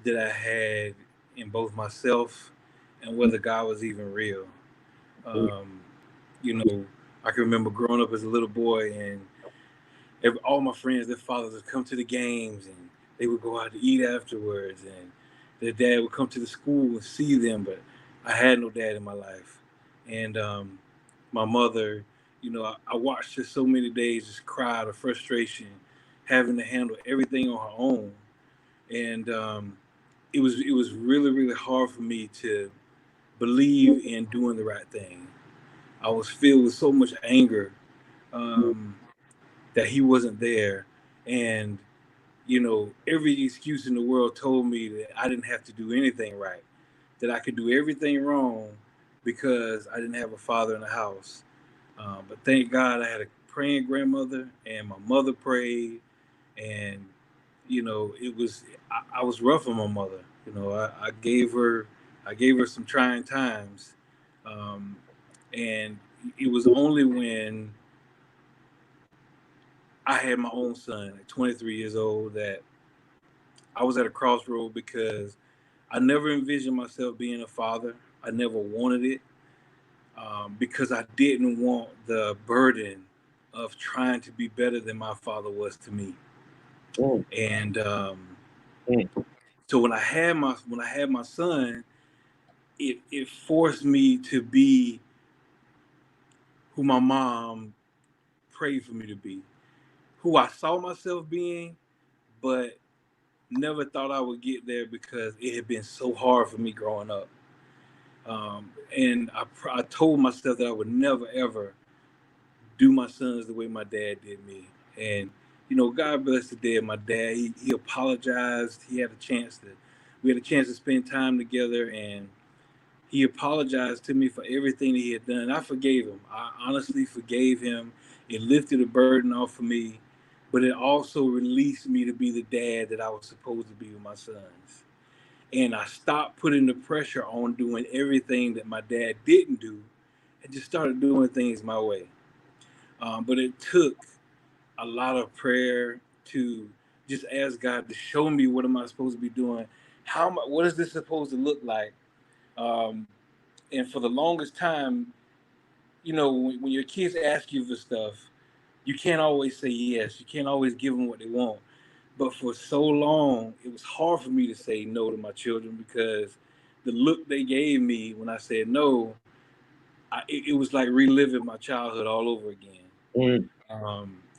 that I had in both myself and whether God was even real. I can remember growing up as a little boy, and all my friends, their fathers would come to the games, and they would go out to eat afterwards, and their dad would come to the school and see them, but I had no dad in my life. And my mother, I watched her so many days just cry out of frustration, having to handle everything on her own. And it was really, really hard for me to believe in doing the right thing. I was filled with so much anger that he wasn't there. And, every excuse in the world told me that I didn't have to do anything right, that I could do everything wrong because I didn't have a father in the house. But thank God I had a praying grandmother, and my mother prayed. And, I was rough on my mother. I gave her some trying times. And it was only when I had my own son at 23 years old that I was at a crossroad, because I never envisioned myself being a father. I never wanted it, because I didn't want the burden of trying to be better than my father was to me. And so when I had my son, it forced me to be who my mom prayed for me to be, who I saw myself being, but never thought I would get there because it had been so hard for me growing up. And I told myself that I would never, ever do my sons the way my dad did me. And, God bless the day of my dad. He apologized. We had a chance to spend time together, and he apologized to me for everything that he had done. I forgave him. I honestly forgave him. It lifted a burden off of me, but it also released me to be the dad that I was supposed to be with my sons. And I stopped putting the pressure on doing everything that my dad didn't do, and just started doing things my way. But it took a lot of prayer to just ask God to show me, what am I supposed to be doing? What is this supposed to look like? And for the longest time, when your kids ask you for stuff, you can't always say yes. You can't always give them what they want. But for so long, it was hard for me to say no to my children, because the look they gave me when I said no, it was like reliving my childhood all over again.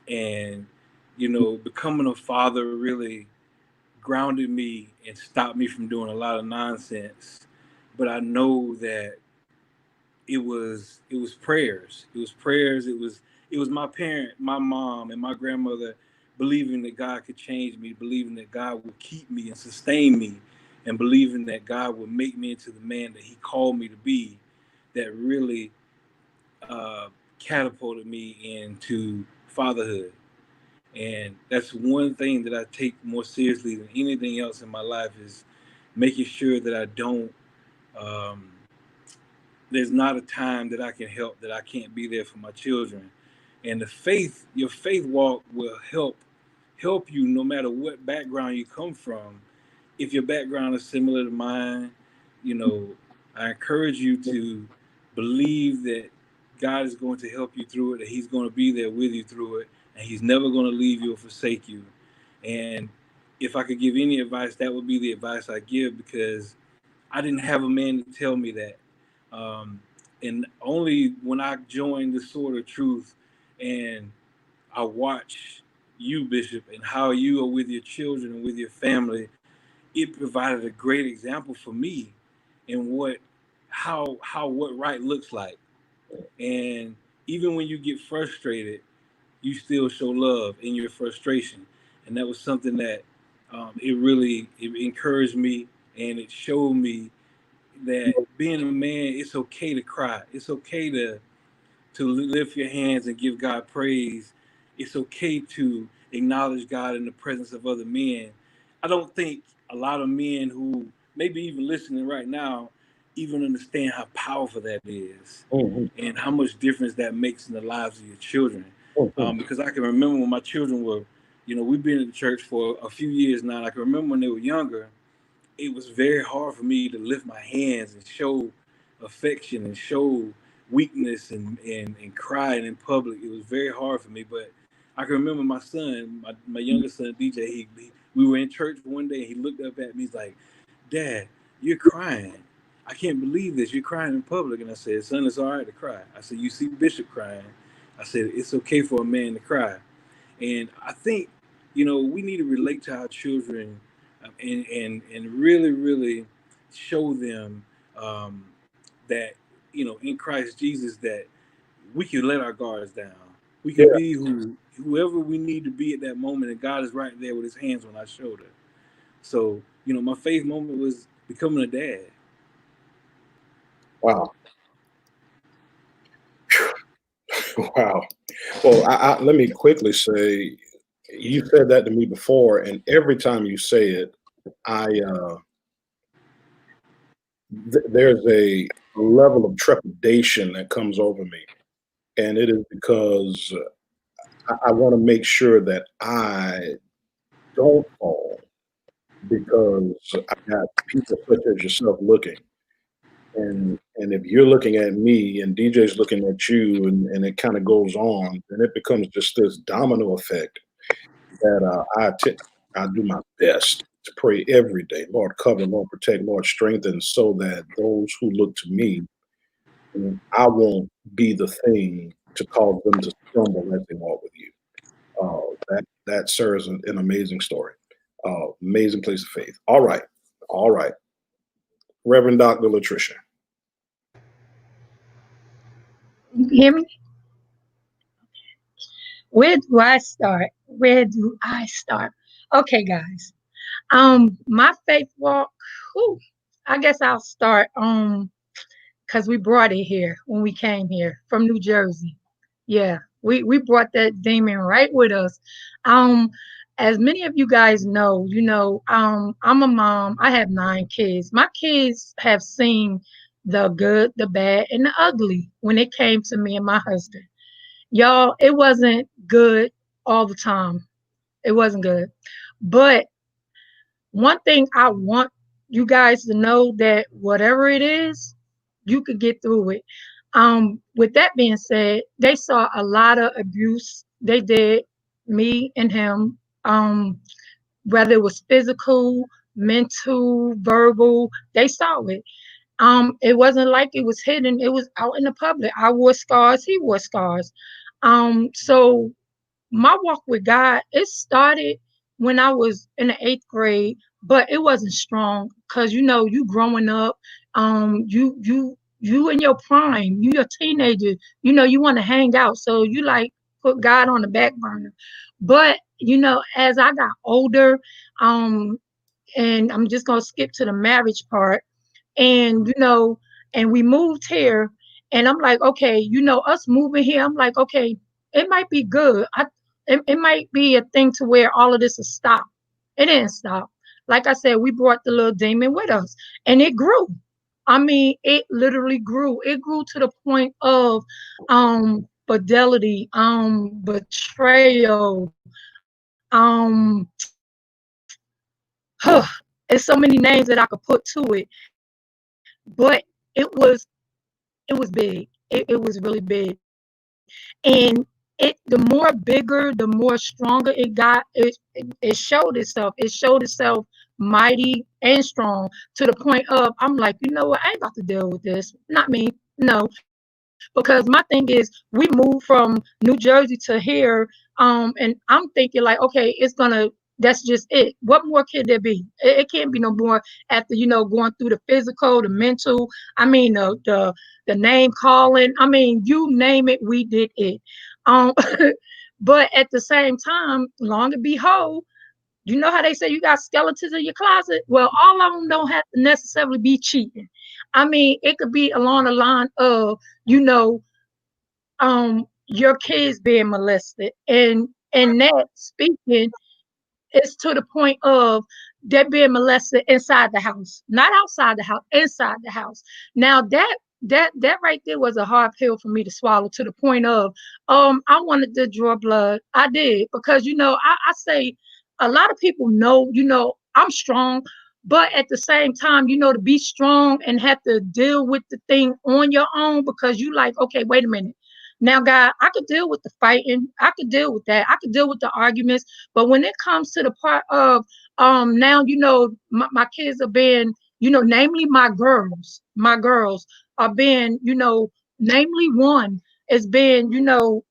And, becoming a father really grounded me and stopped me from doing a lot of nonsense. But I know that it was prayers. It was my my mom, and my grandmother believing that God could change me, believing that God would keep me and sustain me, and believing that God would make me into the man that he called me to be, that really catapulted me into fatherhood. And that's one thing that I take more seriously than anything else in my life, is making sure that I don't um, there's not a time that I can help that I can't be there for my children. And your faith walk will help help you no matter what background you come from. If your background is similar to mine, you know, I encourage you to believe that God is going to help you through it, that He's going to be there with you through it, and He's never going to leave you or forsake you. And if I could give any advice, that would be the advice I give, because I didn't have a man to tell me that. And only when I joined the Sword of Truth and I watch you, Bishop, and how you are with your children and with your family, it provided a great example for me in how what right looks like. And even when you get frustrated, you still show love in your frustration. And that was something that it encouraged me, and it showed me that being a man, it's okay to cry. It's okay to lift your hands and give God praise. It's okay to acknowledge God in the presence of other men. I don't think a lot of men who maybe even listening right now even understand how powerful that is, Mhm. and how much difference that makes in the lives of your children. Mhm. Because I can remember when my children were, we've been in the church for a few years now. And I can remember when they were younger, it was very hard for me to lift my hands and show affection and show weakness and crying in public. It was very hard for me. But I can remember my son, my youngest son, DJ, we were in church one day and he looked up at me. He's like, "Dad, you're crying. I can't believe this. You're crying in public." And I said, "Son, it's all right to cry." I said, "You see Bishop crying." I said, "It's okay for a man to cry." And I think, we need to relate to our children, and really, really show them, that, in Christ Jesus, that we can let our guards down. We can Yeah. be whoever we need to be at that moment, and God is right there with His hands on our shoulder. So, my faith moment was becoming a dad. Wow. Wow. Well, let me quickly say, you said that to me before, and every time you say it, I there's a level of trepidation that comes over me, and it is because I want to make sure that I don't fall, because I got people such as yourself looking. And if you're looking at me and DJ's looking at you, and it kind of goes on, and it becomes just this domino effect that I do my best to pray every day. Lord, cover, Lord, protect, Lord, strengthen, so that those who look to me, I won't be the thing to cause them to stumble as they walk with you. That serves an amazing story, amazing place of faith. All right, Reverend Dr. Latricia. You can hear me? Where do I start? Where do I start? Okay, guys. My faith walk. Whew, I guess I'll start. Because we brought it here when we came here from New Jersey. Yeah, we brought that demon right with us. Um, as many of you guys know, I'm a mom. I have 9 kids. My kids have seen the good, the bad, and the ugly when it came to me and my husband. Y'all, it wasn't good all the time. It wasn't good. But one thing I want you guys to know, that whatever it is, you could get through it. With that being said, they saw a lot of abuse. They did, me and him, whether it was physical, mental, verbal, they saw it. It wasn't like it was hidden, it was out in the public. I wore scars, he wore scars. So my walk with God, it started when I was in the 8th grade, but it wasn't strong because you growing up, you in your prime, you a teenager, you want to hang out, so you like put God on the back burner. But as I got older, um, and I'm just gonna skip to the marriage part, and and we moved here, and I'm like, okay, us moving here, I'm like, okay, it might be good. It might be a thing to where all of this will stop. It didn't stop. Like I said, we brought the little demon with us, and it grew. I mean, it literally grew. It grew to the point of fidelity, betrayal, Um, There's so many names that I could put to it, but it was big. It was really big, and the more bigger, the more stronger it got. It showed itself. It showed itself mighty and strong to the point of I'm like, you know what? I ain't about to deal with this. Not me. No, because my thing is we moved from New Jersey to here, and I'm thinking like, okay, it's gonna. That's just it. What more could there be? It can't be no more after going through the physical, the mental. I mean the name calling. I mean you name it, we did it. Um, but at the same time, long and behold, you know how they say you got skeletons in your closet? Well, all of them don't have to necessarily be cheating. I mean, it could be along the line of, you know, your kids being molested and that speaking it's to the point of they're being molested inside the house, not outside the house, inside the house. Now that right there was a hard pill for me to swallow to the point of I wanted to draw blood. I did because I say a lot of people know, I'm strong, but at the same time, to be strong and have to deal with the thing on your own because you like, okay, wait a minute. Now, God, I could deal with the fighting. I could deal with that. I could deal with the arguments. But when it comes to the part of now, my kids are being, namely my girls are being, namely one is being,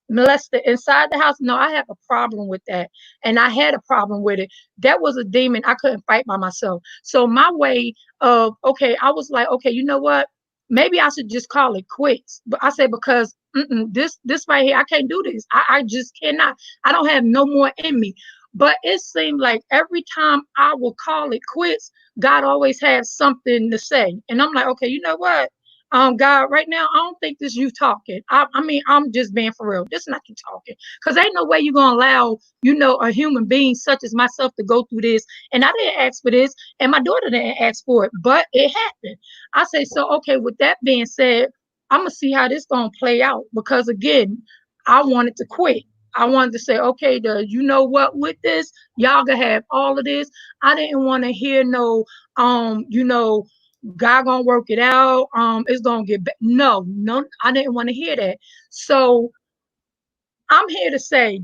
molested inside the house. No, I have a problem with that. And I had a problem with it. That was a demon I couldn't fight by myself. So my way of, okay, I was like, okay, you know what? Maybe I should just call it quits. But I said, because this right here, I can't do this. I just cannot. I don't have no more in me. But it seemed like every time I will call it quits, God always has something to say. And I'm like, okay, you know what? God, right now, I don't think this you talking. I mean, I'm just being for real. This not you talking. Because ain't no way you're going to allow, a human being such as myself to go through this. And I didn't ask for this. And my daughter didn't ask for it. But it happened. I say, so, okay, with that being said, I'm going to see how this going to play out. Because, again, I wanted to quit. I wanted to say, okay, you know what, with this, y'all gonna have all of this. I didn't want to hear no, God gonna work it out. It's gonna get better. No, no, I didn't want to hear that. So I'm here to say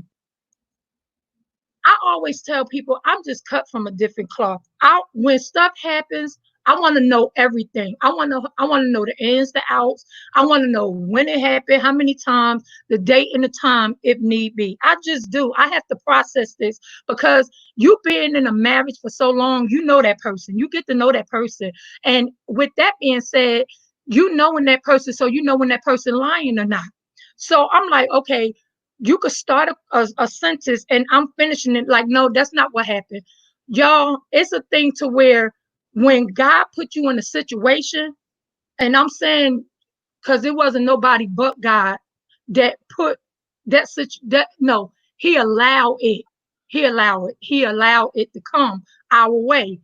I always tell people I'm just cut from a different cloth. When stuff happens, I want to know everything. I want to know the ins, the outs. I want to know when it happened, how many times, the date and the time, if need be. I just do. I have to process this because you being in a marriage for so long, you know that person. You get to know that person. And with that being said, you knowing that person, so you know when that person lying or not. So I'm like, okay, you could start a sentence and I'm finishing it like, no, that's not what happened. Y'all, it's a thing to where when God put you in a situation, and I'm saying because it wasn't nobody but God that put that no, he allowed it. He allowed it to come our way.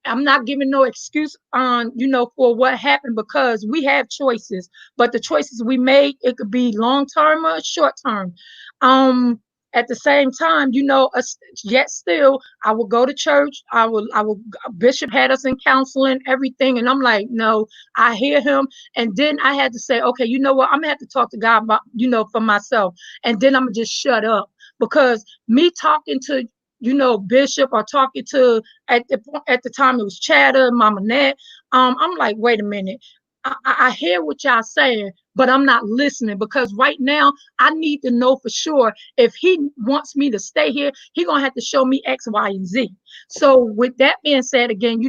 I'm not giving no excuse on, for what happened because we have choices, but the choices we make, it could be long term or short term. Um, at the same time, yet still, I will go to church. I will. Bishop had us in counseling, everything, and I'm like, no, I hear him, and then I had to say, okay, you know what? I'm gonna have to talk to God about, for myself, and then I'm gonna just shut up because me talking to, Bishop or talking to at the time it was Chatter, Mama Net. I'm like, wait a minute. I hear what y'all saying, but I'm not listening because right now I need to know for sure if he wants me to stay here, he gonna have to show me X, Y, and Z. So with that being said, again,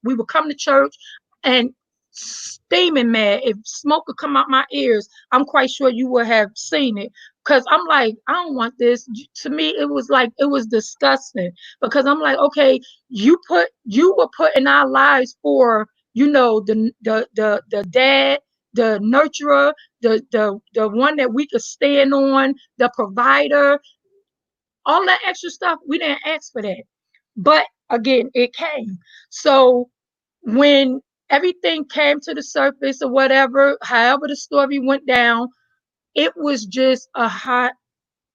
we would come to church and steaming mad. If smoke would come out my ears, I'm quite sure you would have seen it. Cause I'm like, I don't want this. To me, it was like it was disgusting. Because I'm like, okay, you were put in our lives for, the dad, the nurturer, the one that we could stand on, the provider, all that extra stuff. We didn't ask for that. But again, it came. So when everything came to the surface or whatever, however the story went down, it was just a hot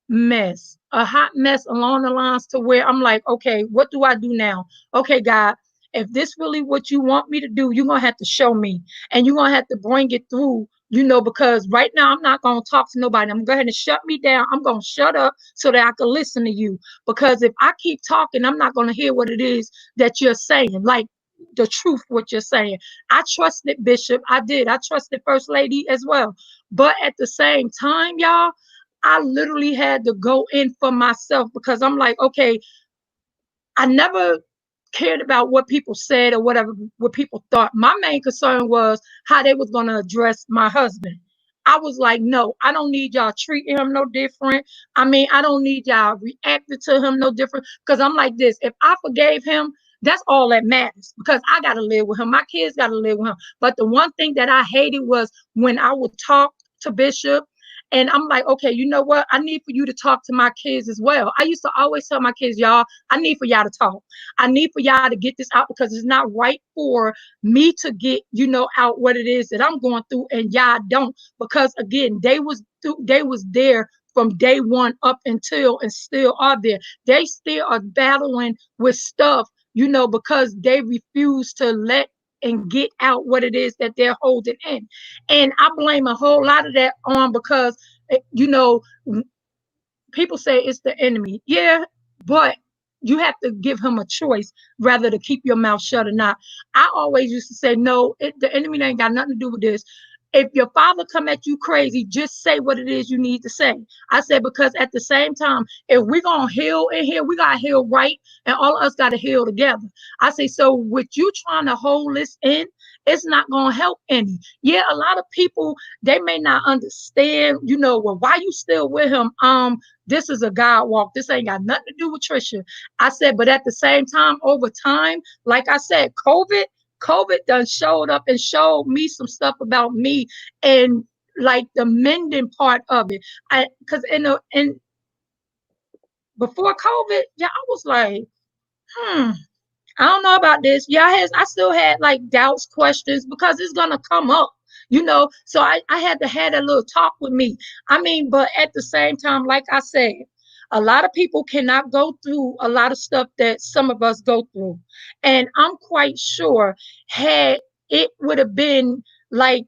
mess, a hot mess along the lines to where I'm like, okay, what do I do now? Okay, God, if this really what you want me to do, you're gonna have to show me, and you're gonna have to bring it through, because right now I'm not gonna talk to nobody. I'm going to go ahead and shut me down. I'm gonna shut up so that I can listen to you. Because if I keep talking, I'm not gonna hear what it is that you're saying. Like the truth, what you're saying. I trusted Bishop. I did. I trusted First Lady as well. But at the same time, y'all, I literally had to go in for myself because I'm like, okay, I never cared about what people said or whatever, what people thought. My main concern was how they was going to address my husband. I was like, no, I don't need y'all treating him no different. I mean, I don't need y'all reacting to him no different. Because I'm like this, if I forgave him, that's all that matters because I got to live with him. My kids got to live with him. But the one thing that I hated was when I would talk to Bishop and I'm like, okay, you know what? I need for you to talk to my kids as well. I used to always tell my kids, y'all, I need for y'all to talk. I need for y'all to get this out because it's not right for me to get, out what it is that I'm going through and y'all don't. Because again, they was there from day one up until and still are there. They still are battling with stuff, because they refuse to let and get out what it is that they're holding in. And I blame a whole lot of that on because, you know, people say it's the enemy. Yeah, but you have to give him a choice rather to keep your mouth shut or not. I always used to say, no, the enemy ain't got nothing to do with this. If your father come at you crazy, just say what it is you need to say. I said, because at the same time, if we're going to heal in here, we got to heal right, and all of us got to heal together. I say, so with you trying to hold this in, it's not going to help any. Yeah, a lot of people, they may not understand, well, why you still with him? This is a God walk. This ain't got nothing to do with Trisha. I said, but at the same time, over time, like I said, COVID done showed up and showed me some stuff about me and like the mending part of it. Because in before COVID, yeah, I was like, I don't know about this. Yeah, I still had like doubts, questions because it's gonna come up, So I had to have that little talk with me. I mean, but at the same time, like I said, a lot of people cannot go through a lot of stuff that some of us go through. And I'm quite sure had it would have been like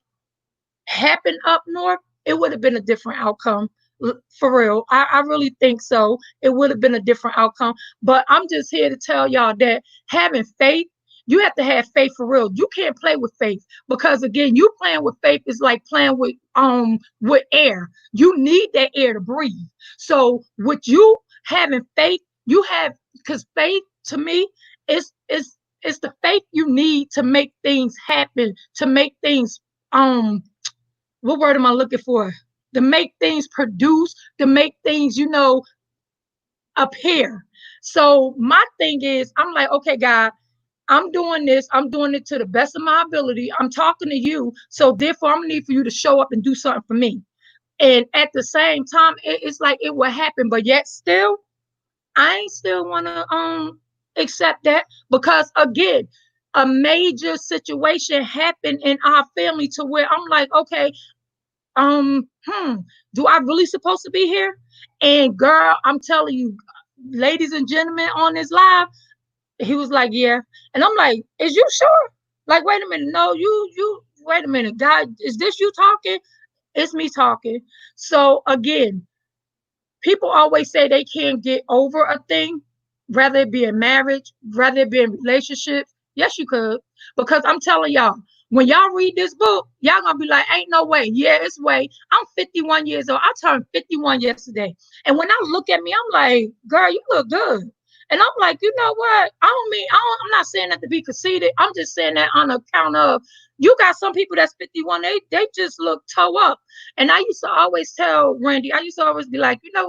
happened up north, it would have been a different outcome. For real. I really think so. It would have been a different outcome. But I'm just here to tell y'all that having faith, you have to have faith for real. You can't play with faith because again, you playing with faith is like playing with air. You need that air to breathe. So with you having faith, you have because faith to me is the faith you need to make things happen, to make things what word am I looking for? To make things produce, to make things, appear. So my thing is, I'm like, okay, God, I'm doing this. I'm doing it to the best of my ability. I'm talking to you. So therefore, I'm gonna need for you to show up and do something for me. And at the same time, it's like it will happen, but yet still, I ain't still wanna accept that because again, a major situation happened in our family to where I'm like, okay, um, do I really supposed to be here? And girl, I'm telling you, ladies and gentlemen on this live, he was like, yeah. And I'm like, is you sure? Like, wait a minute. No, you, wait a minute. God, is this you talking? It's me talking. So again, people always say they can't get over a thing, whether it be in marriage, whether it be in relationships. Yes, you could. Because I'm telling y'all, when y'all read this book, y'all gonna be like, ain't no way. Yeah, it's way. I'm 51 years old. I turned 51 yesterday. And when I look at me, I'm like, girl, you look good. And I'm like, you know what? I'm not saying that to be conceited. I'm just saying that on account of you got some people that's 51, they just look toe up. And I used to always tell Randy, I used to always be like, you know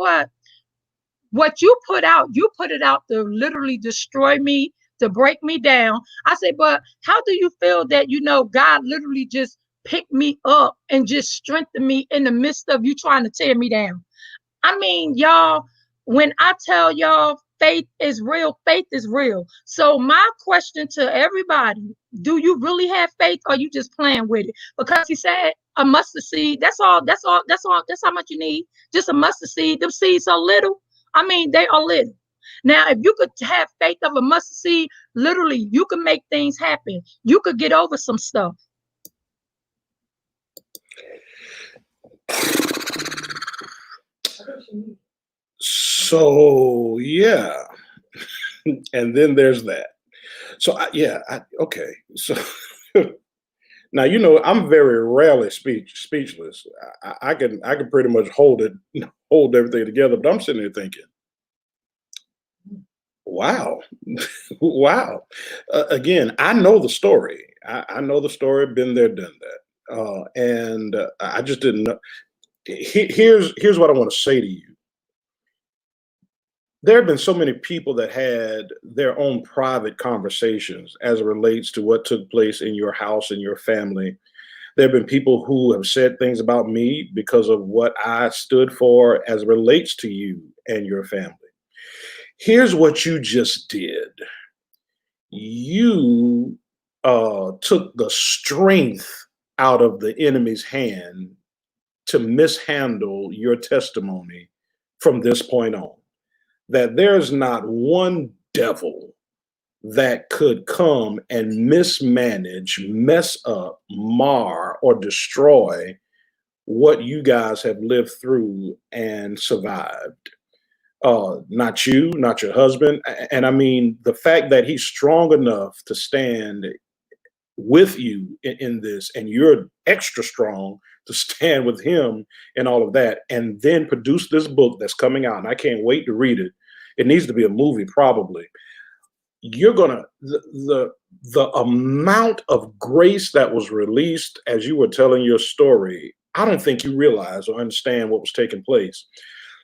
what you put it out to literally destroy me, to break me down. I say, but how do you feel that, God literally just picked me up and just strengthened me in the midst of you trying to tear me down? I mean, y'all, when I tell y'all faith is real, faith is real. So my question to everybody, do you really have faith or you just playing with it? Because he said a mustard seed, that's all, that's how much you need. Just a mustard seed. Them seeds so little. I mean, they are little. Now, if you could have faith of a mustard seed, literally, you could make things happen. You could get over some stuff. So, yeah. And then there's that. So, okay. So, now, I'm very rarely speechless. I can pretty much hold everything together, but I'm sitting there thinking, wow, wow. Again, I know the story. I know the story. Been there, done that. And I just didn't know. Here's what I want to say to you. There have been so many people that had their own private conversations as it relates to what took place in your house and your family. There have been people who have said things about me because of what I stood for as it relates to you and your family. Here's what you just did. You took the strength out of the enemy's hand to mishandle your testimony from this point on. That there's not one devil that could come and mismanage, mess up, mar, or destroy what you guys have lived through and survived. Not you, not your husband. And I mean, the fact that he's strong enough to stand with you in this, and you're extra strong to stand with him and all of that, and then produce this book that's coming out, and I can't wait to read it. It needs to be a movie, probably. You're gonna the amount of grace that was released as you were telling your story, I don't think you realize or understand what was taking place.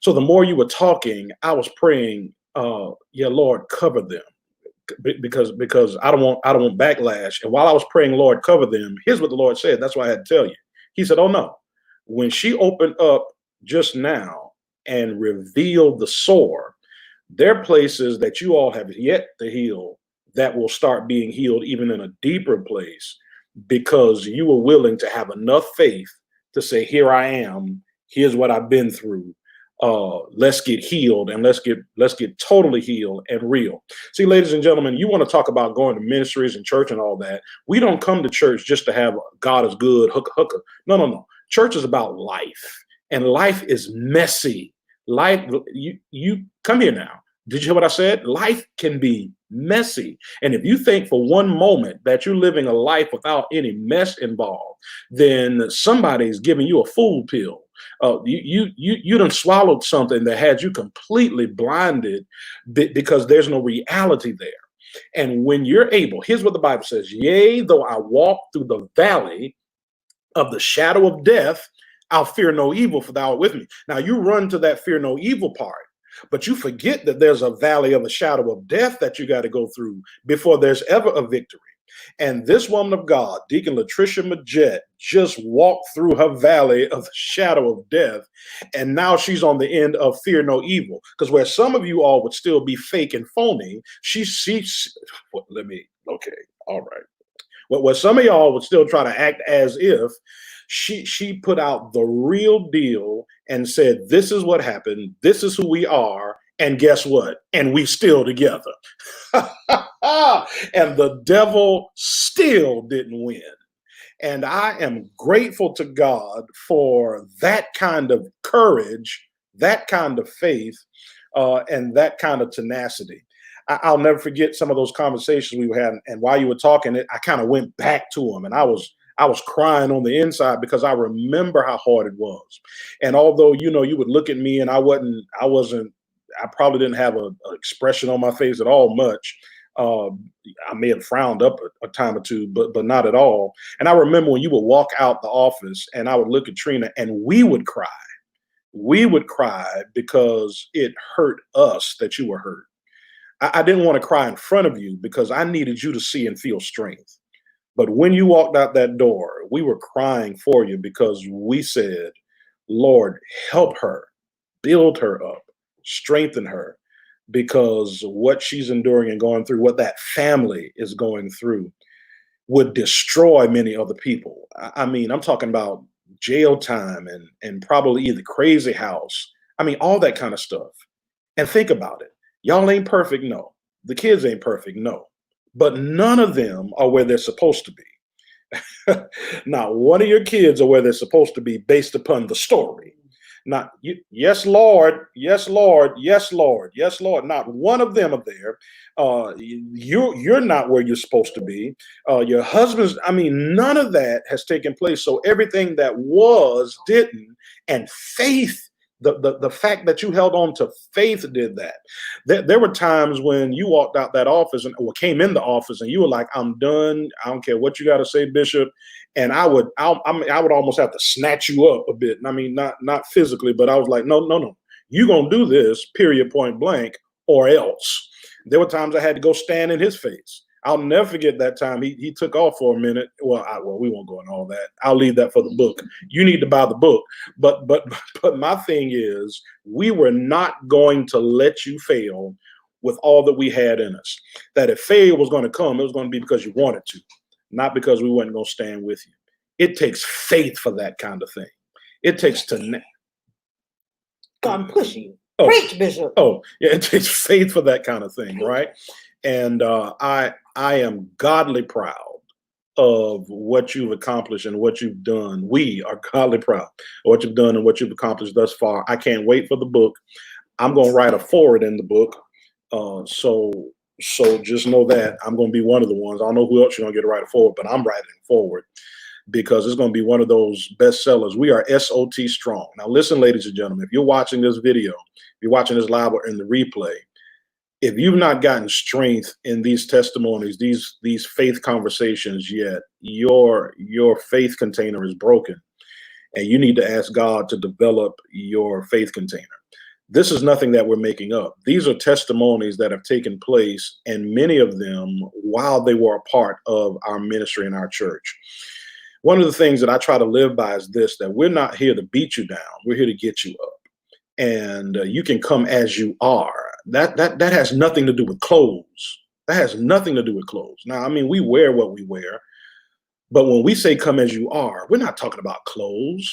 So the more you were talking, I was praying, yeah, Lord, cover them. Because I don't want backlash. And while I was praying, Lord, cover them, here's what the Lord said. That's why I had to tell you. He said, oh no, when she opened up just now and revealed the sore, there are places that you all have yet to heal that will start being healed even in a deeper place, because you were willing to have enough faith to say, here I am, here's what I've been through. Let's get healed, and let's get totally healed and real. See, ladies and gentlemen, you want to talk about going to ministries and church and all that. We don't come to church just to have God is good, hooker. No. Church is about life, and life is messy. Life, you come here now. Did you hear what I said? Life can be messy. And if you think for one moment that you're living a life without any mess involved, then somebody's giving you a fool pill. You done swallowed something that had you completely blinded because there's no reality there. And when you're able, here's what the Bible says: yea, though I walk through the valley of the shadow of death, I'll fear no evil, for thou art with me. Now you run to that fear no evil part, but you forget that there's a valley of the shadow of death that you got to go through before there's ever a victory. And this woman of God, Deacon Latricia Majette, just walked through her valley of the shadow of death, and now she's on the end of fear no evil. Because where some of you all would still be fake and phony, all right. Where some of y'all would still try to act as if, she put out the real deal and said, this is what happened, this is who we are, and guess what? And we still together. And the devil still didn't win. And I am grateful to God for that kind of courage, that kind of faith, and that kind of tenacity. I'll never forget some of those conversations we had. And while you were talking, I kind of went back to them, and I was crying on the inside because I remember how hard it was. And although, you would look at me and I probably didn't have an expression on my face at all much. I may have frowned up a time or two, but not at all. And I remember when you would walk out the office and I would look at Trina and we would cry. We would cry because it hurt us that you were hurt. I didn't want to cry in front of you because I needed you to see and feel strength. But when you walked out that door, we were crying for you because we said, Lord, help her, build her up, strengthen her, because what she's enduring and going through, what that family is going through, would destroy many other people. I mean, I'm talking about jail time and probably either crazy house. I mean, all that kind of stuff. And think about it. Y'all ain't perfect, no. The kids ain't perfect, no. But none of them are where they're supposed to be. Not one of your kids are where they're supposed to be based upon the story. Not yes, Lord, yes, Lord, yes, Lord, yes, Lord. Not one of them are there. You're not where you're supposed to be. Your husband's. I mean, none of that has taken place. So everything that was didn't, and faith. The fact that you held on to faith did that. There were times when you walked out that office or came in the office and you were like, "I'm done. I don't care what you got to say, Bishop." And I would almost have to snatch you up a bit. I mean, not physically, but I was like, no. You're gonna do this, period, point blank, or else. There were times I had to go stand in his face. I'll never forget that time he took off for a minute. Well, we won't go into all that. I'll leave that for the book. You need to buy the book. But my thing is, we were not going to let you fail with all that we had in us. That if failure was going to come, it was going to be because you wanted to, not because we weren't going to stand with you. It takes faith for that kind of thing. It takes I'm pushing you. Oh, preach, Bishop. Oh, yeah, it takes faith for that kind of thing, right? And I am godly proud of what you've accomplished and what you've done. We are godly proud of what you've done and what you've accomplished thus far. I can't wait for the book. I'm going to write a foreword in the book. So just know that I'm going to be one of the ones. I don't know who else you're going to get to write a foreword, but I'm writing a foreword because it's going to be one of those bestsellers. We are SOT strong. Now, listen, ladies and gentlemen, if you're watching this video, if you're watching this live or in the replay, if you've not gotten strength in these testimonies, these faith conversations yet, your faith container is broken, and you need to ask God to develop your faith container. This is nothing that we're making up. These are testimonies that have taken place, and many of them while they were a part of our ministry in our church. One of the things that I try to live by is this, that we're not here to beat you down. We're here to get you up. And you can come as you are. That has nothing to do with clothes. That has nothing to do with clothes. Now, I mean, we wear what we wear. But when we say come as you are, we're not talking about clothes.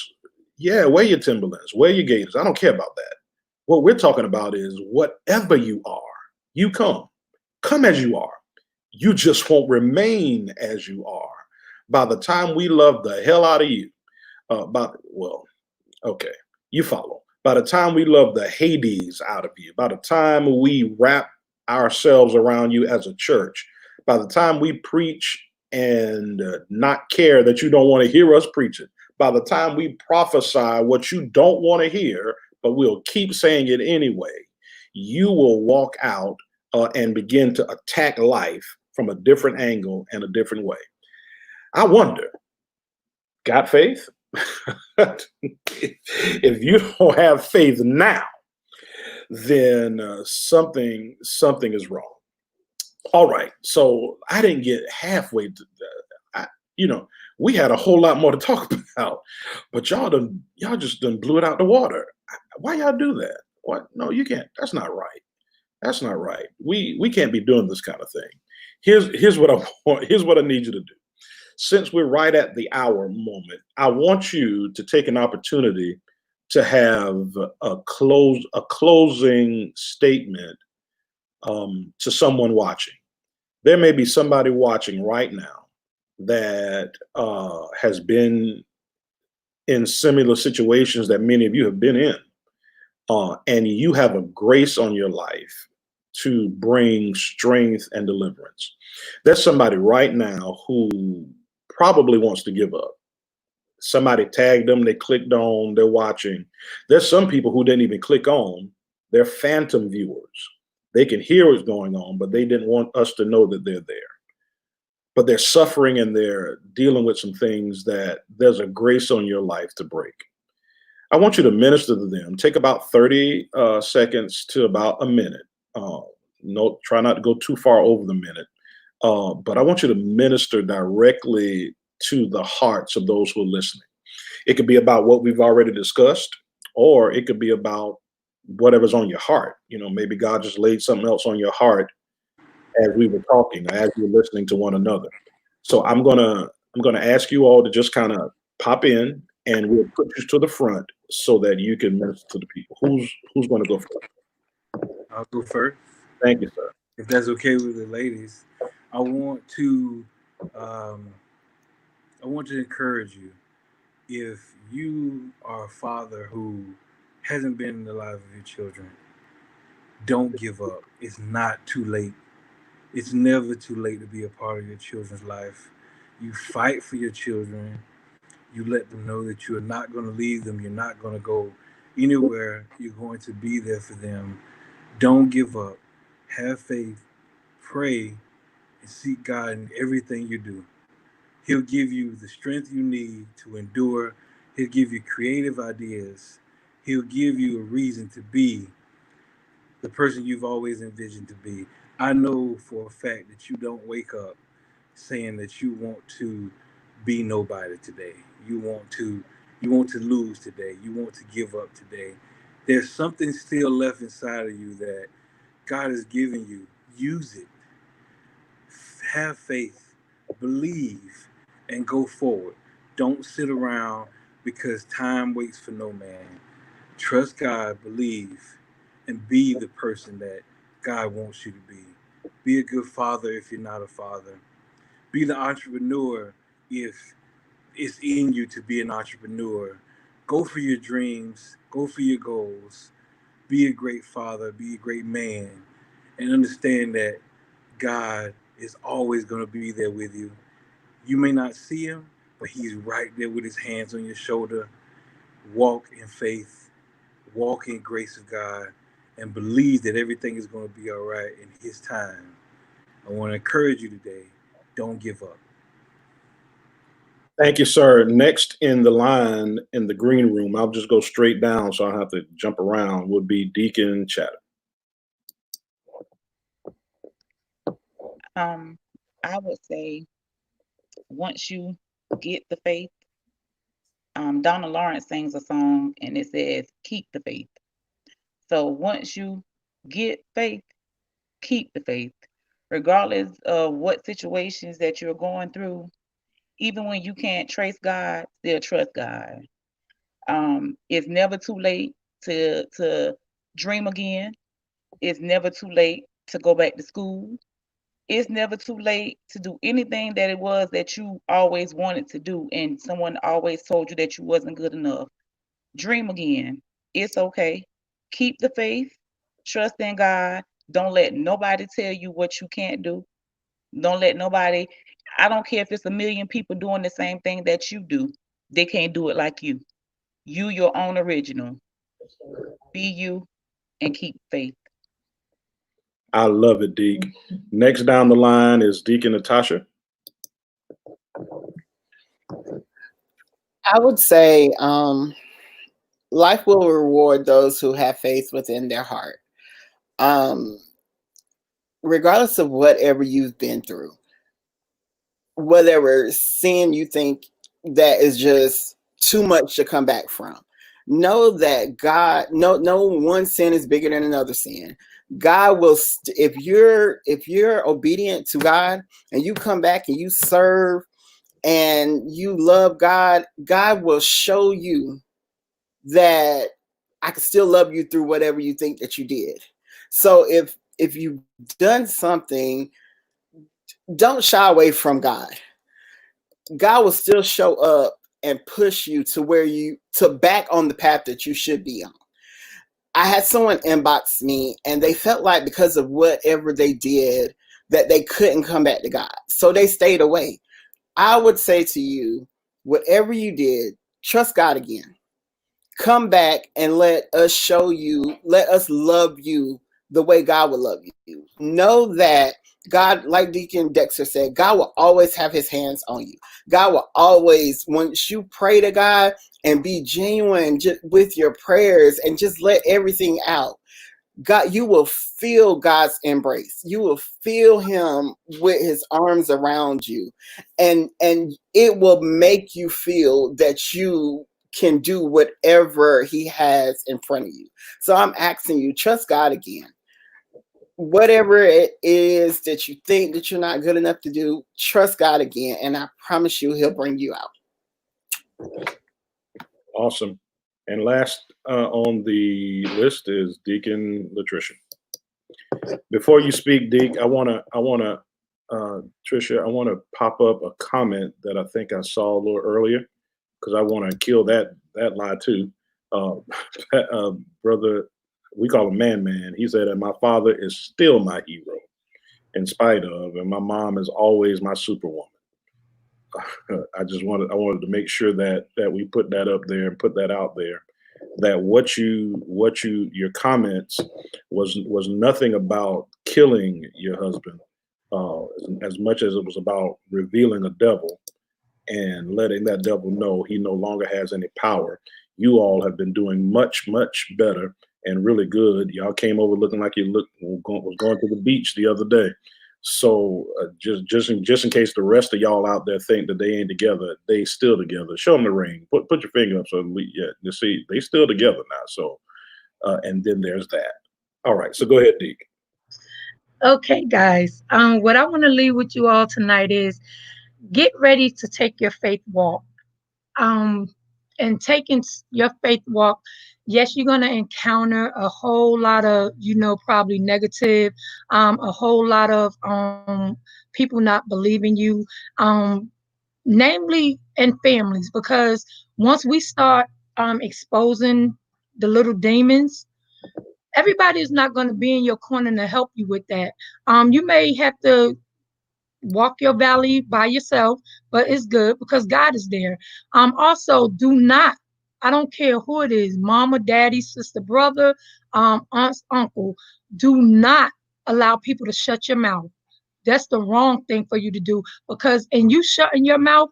Yeah, wear your Timberlands, wear your Gators. I don't care about that. What we're talking about is whatever you are, you come. Come as you are. You just won't remain as you are. By the time we love the hell out of you, you follow. By the time we love the Hades out of you, by the time we wrap ourselves around you as a church, by the time we preach and not care that you don't want to hear us preach it, by the time we prophesy what you don't want to hear, but we'll keep saying it anyway, you will walk out and begin to attack life from a different angle and a different way. I wonder, got faith? If you don't have faith now, then something is wrong. All right, so I didn't get halfway to we had a whole lot more to talk about, but y'all just done blew it out the water. Why y'all do that? What? No, you can't. That's not right. That's not right. We can't be doing this kind of thing. Here's what I want. Here's what I need you to do. Since we're right at the hour moment, I want you to take an opportunity to have a closing statement to someone watching. There may be somebody watching right now that has been in similar situations that many of you have been in, and you have a grace on your life to bring strength and deliverance. There's somebody right now who probably wants to give up. Somebody tagged them, they clicked on, they're watching. There's some people who didn't even click on. They're phantom viewers. They can hear what's going on, but they didn't want us to know that they're there. But they're suffering and they're dealing with some things that there's a grace on your life to break. I want you to minister to them. Take about 30 seconds to about a minute. Try not to go too far over the minute. But I want you to minister directly to the hearts of those who are listening. It could be about what we've already discussed, or it could be about whatever's on your heart. Maybe God just laid something else on your heart as we were talking, as we were listening to one another. So I'm gonna ask you all to just kind of pop in, and we'll put you to the front so that you can minister to the people. Who's going to go first? I'll go first. Thank you, sir. If that's okay with the ladies, I want to um, I want to encourage you. If you are a father who hasn't been in the life of your children, don't give up. It's not too late. It's never too late to be a part of your children's life. You fight for your children. You let them know that you're not going to leave them. You're not going to go anywhere. You're going to be there for them. Don't give up. Have faith. Pray and seek God in everything you do. He'll give you the strength you need to endure. He'll give you creative ideas. He'll give you a reason to be the person you've always envisioned to be. I know for a fact that you don't wake up saying that you want to be nobody today. You want to lose today. You want to give up today. There's something still left inside of you that God has given you. Use it. Have faith. Believe and go forward. Don't sit around because time waits for no man. Trust God, believe, and be the person that God wants you to be. Be a good father if you're not a father. Be the entrepreneur if it's in you to be an entrepreneur. Go for your dreams, go for your goals. Be a great father, be a great man, and understand that God is always going to be there with you. You may not see him, but he's right there with his hands on your shoulder. Walk in faith, walk in grace of God, and believe that everything is going to be all right in his time. I want to encourage you today, don't give up. Thank you, sir. Next in the line in the green room, I'll just go straight down so I have to jump around, would be Deacon Chatter. I would say once you get the faith, Donna Lawrence sings a song and it says, keep the faith. So once you get faith, keep the faith. Regardless of what situations that you're going through, even when you can't trace God, still trust God. It's never too late to dream again. It's never too late to go back to school. It's never too late to do anything that it was that you always wanted to do and someone always told you that you wasn't good enough. Dream again. It's okay. Keep the faith. Trust in God. Don't let nobody tell you what you can't do. Don't let nobody, I don't care if it's a million people doing the same thing that you do. They can't do it like you. You, your own original. Be you and keep faith. I love it, Deke. Next down the line is Deacon Natasha. I would say life will reward those who have faith within their heart. Regardless of whatever you've been through, whatever sin you think that is just too much to come back from, know that God, no one sin is bigger than another sin. God will, if you're obedient to God and you come back and you serve and you love God, God will show you that I can still love you through whatever you think that you did. So if you've done something, don't shy away from God. God will still show up and push you to where to back on the path that you should be on. I had someone inbox me and they felt like because of whatever they did that they couldn't come back to God. So they stayed away. I would say to you, whatever you did, trust God again. Come back and let us love you the way God would love you. Know that God, like Deacon Dexter said, God will always have his hands on you. God will always, once you pray to God and be genuine with your prayers and just let everything out, God, you will feel God's embrace. You will feel him with his arms around you. And it will make you feel that you can do whatever he has in front of you. So I'm asking you, trust God again. Whatever it is that you think that you're not good enough to do, trust God again. And I promise you, he'll bring you out. Awesome. And last on the list is Deacon Latricia. Before you speak, Deke, Tricia, I want to pop up a comment that I think I saw a little earlier because I want to kill that lie too. Uh, brother, we call him Man. He said that my father is still my hero in spite of, and my mom is always my superwoman. I wanted to make sure that we put that up there and put that out there. That your comments was nothing about killing your husband, as much as it was about revealing a devil and letting that devil know he no longer has any power. You all have been doing much better and really good. Y'all came over looking like you was going to the beach the other day. So just in case the rest of y'all out there think that they ain't together, they still together. Show them the ring. Put your finger up so you see they still together now. So and then there's that. All right. So go ahead, Deke. Okay, guys. What I want to leave with you all tonight is get ready to take your faith walk. And taking your faith walk, yes, you're going to encounter a whole lot of, probably negative, a whole lot of people not believing you, namely in families, because once we start exposing the little demons, everybody is not going to be in your corner to help you with that. You may have to walk your valley by yourself, but it's good because God is there. Also, do not, I don't care who it is, mama, daddy, sister, brother, aunts, uncle, do not allow people to shut your mouth. That's the wrong thing for you to do, because in you shutting your mouth,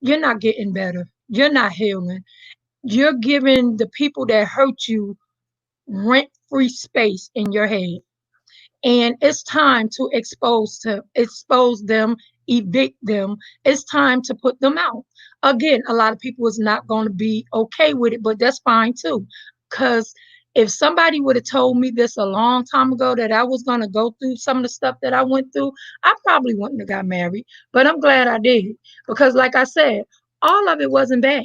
you're not getting better. You're not healing. You're giving the people that hurt you rent-free space in your head. And it's time to expose them, evict them. It's time to put them out. Again, a lot of people is not going to be okay with it, but that's fine too. Because if somebody would have told me this a long time ago that I was going to go through some of the stuff that I went through, I probably wouldn't have got married. But I'm glad I did. Because like I said, all of it wasn't bad.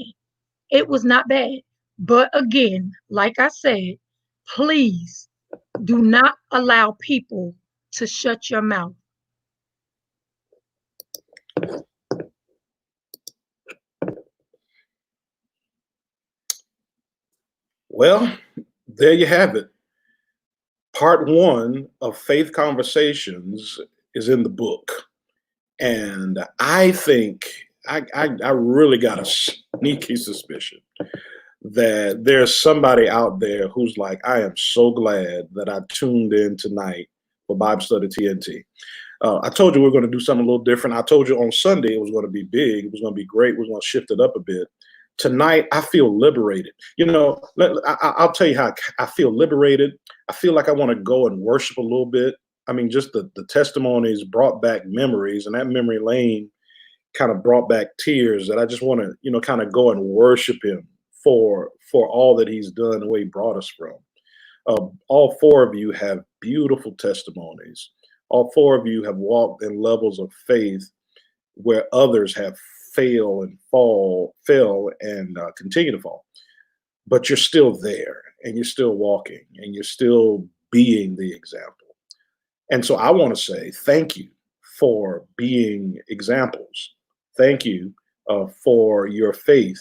It was not bad. But again, like I said, please do not allow people to shut your mouth. Well, there you have it. Part 1 of Faith Conversations is in the book. And I think I really got a sneaky suspicion that there's somebody out there who's like, I am so glad that I tuned in tonight for Bible Study TNT. I told you we are going to do something a little different. I told you on Sunday it was going to be big. It was going to be great. We are going to shift it up a bit. Tonight, I feel liberated. I'll tell you how I feel liberated. I feel like I want to go and worship a little bit. I mean, just the testimonies brought back memories, and that memory lane kind of brought back tears that I just want to, kind of go and worship him for all that he's done and where he brought us from. All 4 of you have beautiful testimonies. All 4 of you have walked in levels of faith where others have fell and continue to fall. But you're still there, and you're still walking, and you're still being the example. And so I want to say thank you for being examples. Thank you for your faith,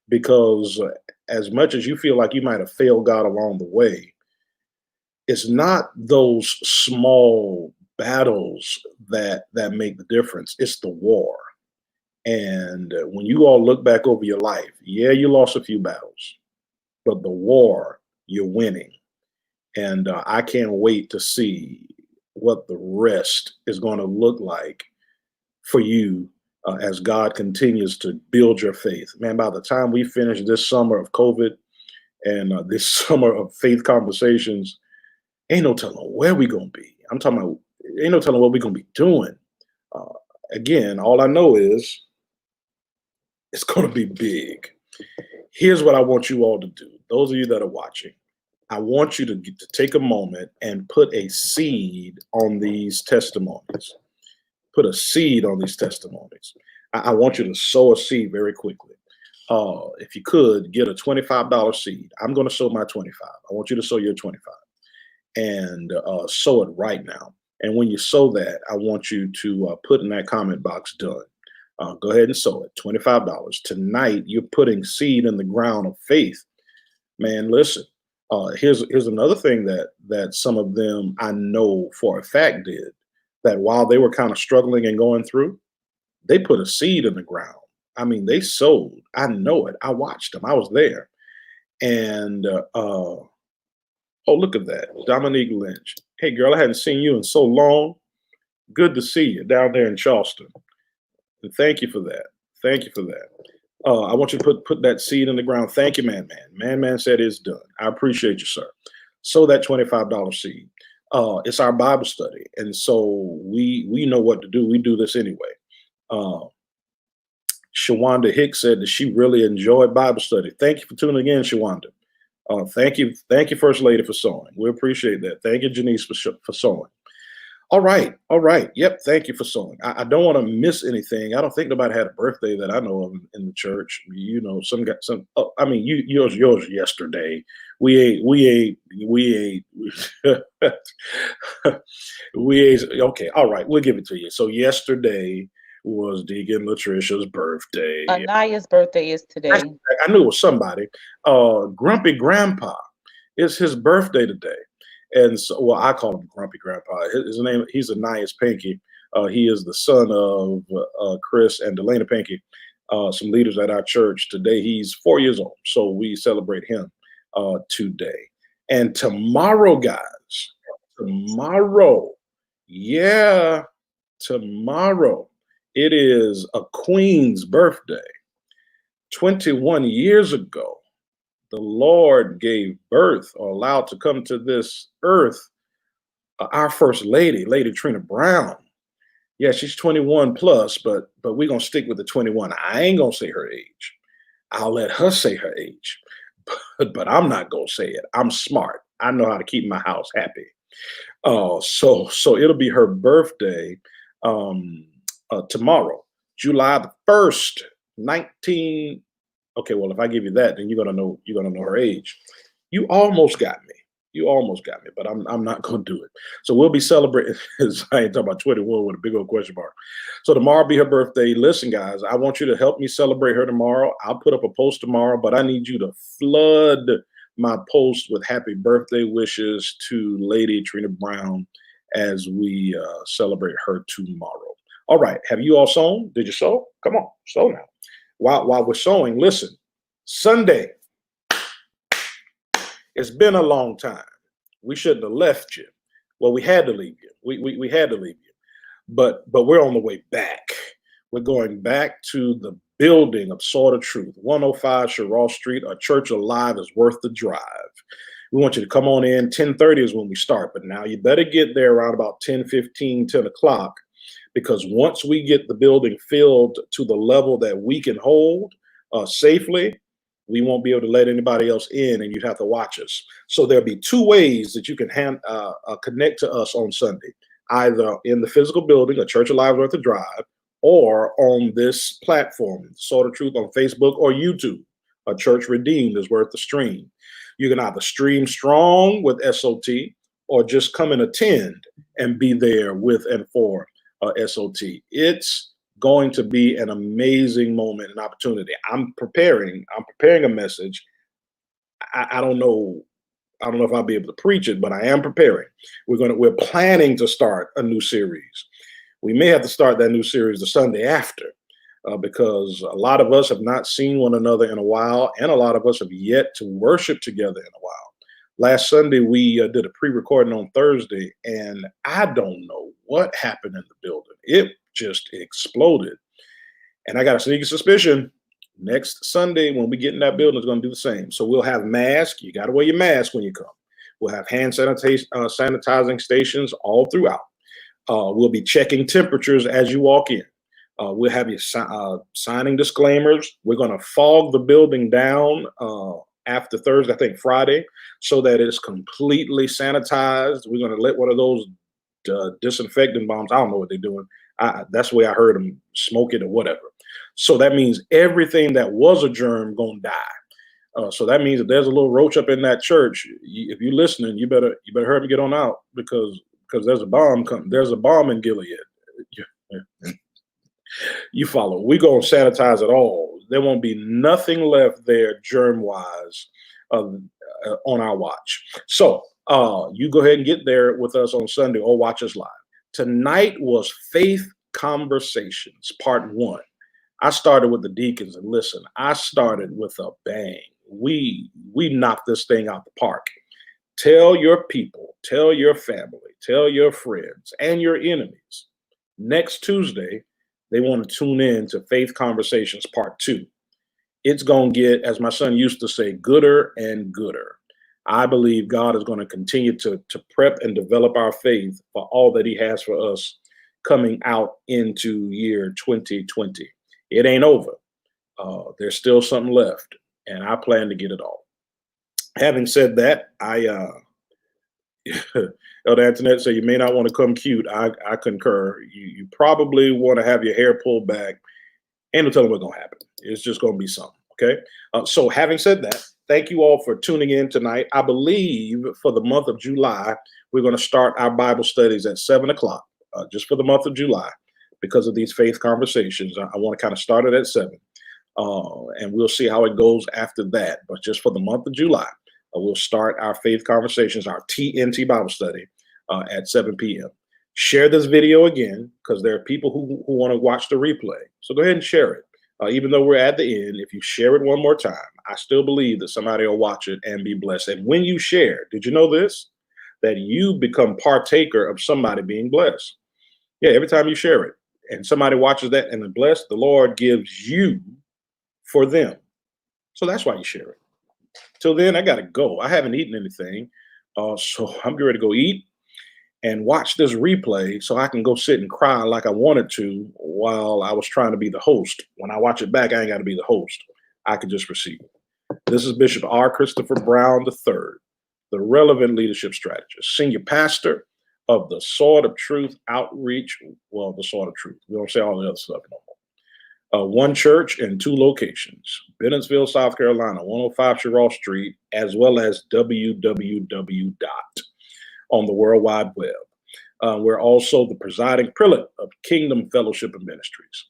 because as much as you feel like you might have failed God along the way, it's not those small battles that make the difference. It's the war. And when you all look back over your life, yeah, you lost a few battles, but the war, you're winning. And I can't wait to see what the rest is going to look like for you as God continues to build your faith. Man, by the time we finish this summer of COVID and this summer of faith conversations, ain't no telling where we going to be. I'm talking about, ain't no telling what we're going to be doing. Again, all I know is it's going to be big. Here's what I want you all to do. Those of you that are watching, I want you to take a moment and put a seed on these testimonies. Put a seed on these testimonies. I want you to sow a seed very quickly. If you could, get a $25 seed. I'm going to sow my 25. I want you to sow your 25. and sow it right now. And when you sow that, I want you to put in that comment box, done. Go ahead and sow it, $25. Tonight, you're putting seed in the ground of faith. Man, listen, here's another thing that some of them I know for a fact did, that while they were kind of struggling and going through, they put a seed in the ground. I mean, they sowed. I know it. I watched them. I was there. And oh, look at that, Dominique Lynch. Hey, girl, I hadn't seen you in so long. Good to see you down there in Charleston. And thank you for that. Thank you for that. I want you to put that seed in the ground. Thank you, man. Man said it's done. I appreciate you, sir. Sow that $25 seed. It's our Bible study, and so we know what to do. We do this anyway. Shawanda Hicks said that she really enjoyed Bible study. Thank you for tuning in, Shawanda. Thank you, First Lady, for sowing. We appreciate that. Thank you, Janice, for sowing. All right. Yep. Thank you for sowing. I don't want to miss anything. I don't think nobody had a birthday that I know of in the church. You know, some got some. Oh, I mean, yours yesterday. We ate. We ate. Okay. All right. We'll give it to you. So yesterday was Deacon Latricia's birthday. Anaya's birthday is today. I knew it was somebody. Grumpy Grandpa. It's his birthday today. And so, well, I call him Grumpy Grandpa. His name, he's Anias Pinky. He is the son of Chris and Delana Pinky, some leaders at our church. Today, he's 4 years old. So we celebrate him today. And tomorrow, guys, tomorrow, it is a queen's birthday. 21 years ago, the Lord gave birth, or allowed to come to this earth, our first lady, Lady Trina Brown. Yeah, she's 21 plus, but we're going to stick with the 21. I ain't going to say her age. I'll let her say her age, but I'm not going to say it. I'm smart. I know how to keep my house happy. So it'll be her birthday tomorrow, July the 1st, 19. Okay, well, if I give you that, then you're gonna know her age. You almost got me, but I'm not gonna do it. So we'll be celebrating. I ain't talking about 21 with a big old question mark. So tomorrow will be her birthday. Listen, guys, I want you to help me celebrate her tomorrow. I'll put up a post tomorrow, but I need you to flood my post with happy birthday wishes to Lady Trina Brown as we celebrate her tomorrow. All right, have you all sown? Did you sow? Come on, sow now. While we're sowing, listen, Sunday, it's been a long time. We shouldn't have left you. Well, we had to leave you. We had to leave you. But we're on the way back. We're going back to the building of Sword of Truth, 105 Sherrall Street. A church alive is worth the drive. We want you to come on in. 10:30 is when we start. But now you better get there around about 10:15, 10 o'clock. Because once we get the building filled to the level that we can hold safely, we won't be able to let anybody else in, and you'd have to watch us. So there'll be two ways that you can connect to us on Sunday, either in the physical building, a Church Alive worth of drive, or on this platform, Sword of Truth on Facebook or YouTube. A Church Redeemed is worth the stream. You can either stream strong with SOT or just come and attend and be there with and for SOT. It's going to be an amazing moment and opportunity. I'm preparing a message. I don't know if I'll be able to preach it, but I am preparing. We're planning to start a new series. We may have to start that new series the Sunday after, because a lot of us have not seen one another in a while, and a lot of us have yet to worship together in a while. Last Sunday, we did a pre-recording on Thursday, and I don't know what happened in the building. It just exploded. And I got a sneaky suspicion next Sunday when we get in that building, it's going to do the same. So we'll have masks. You got to wear your mask when you come. We'll have hand sanitizing stations all throughout. We'll be checking temperatures as you walk in. We'll have you signing disclaimers. We're going to fog the building down after Thursday, I think Friday, so that it's completely sanitized. We're going to let one of those disinfectant bombs. I don't know what they're doing. That's the way I heard them smoke it or whatever. So that means everything that was a germ going to die. So that means if there's a little roach up in that church, if you're listening, you better hurry up and get on out because there's a bomb coming. There's a bomb in Gilead. You follow. We're going to sanitize it all. There won't be nothing left there germ-wise on our watch. So you go ahead and get there with us on Sunday or watch us live. Tonight was Faith Conversations, Part 1. I started with the deacons, and listen, I started with a bang. We knocked this thing out the park. Tell your people, tell your family, tell your friends and your enemies. Next Tuesday, they want to tune in to Faith Conversations Part 2. It's going to get, as my son used to say, gooder and gooder. I believe God is going to continue to prep and develop our faith for all that he has for us coming out into year 2020. It ain't over. There's still something left, and I plan to get it all. Having said that, Elder Antoinette said you may not want to come cute. I concur. You probably want to have your hair pulled back. Ain't no telling what's going to happen. It's just going to be something, okay? So having said that, thank you all for tuning in tonight. I believe for the month of July, we're going to start our Bible studies at 7 o'clock, just for the month of July. Because of these faith conversations, I want to kind of start it at 7. And we'll see how it goes after that. But just for the month of July, we'll start our faith conversations, our TNT Bible Study at 7 p.m. Share this video again, because there are people who want to watch the replay. So go ahead and share it. Even though we're at the end, if you share it one more time, I still believe that somebody will watch it and be blessed. And when you share, did you know this? That you become partaker of somebody being blessed. Yeah, every time you share it and somebody watches that and is blessed, the Lord gives you for them. So that's why you share it. Till then, I got to go. I haven't eaten anything. So I'm getting ready to go eat and watch this replay so I can go sit and cry like I wanted to while I was trying to be the host. When I watch it back, I ain't got to be the host. I can just receive. This is Bishop R. Christopher Brown III, the Relevant Leadership Strategist, Senior Pastor of the Sword of Truth Outreach. Well, the Sword of Truth. We don't say all the other stuff no more. One church in 2 locations, Bennettsville, South Carolina, 105 Sherrill Street, as well as www. on the World Wide Web. We're also the presiding prelate of Kingdom Fellowship and Ministries.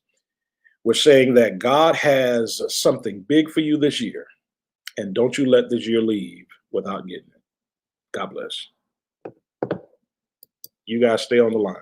We're saying that God has something big for you this year, and don't you let this year leave without getting it. God bless. You guys stay on the line.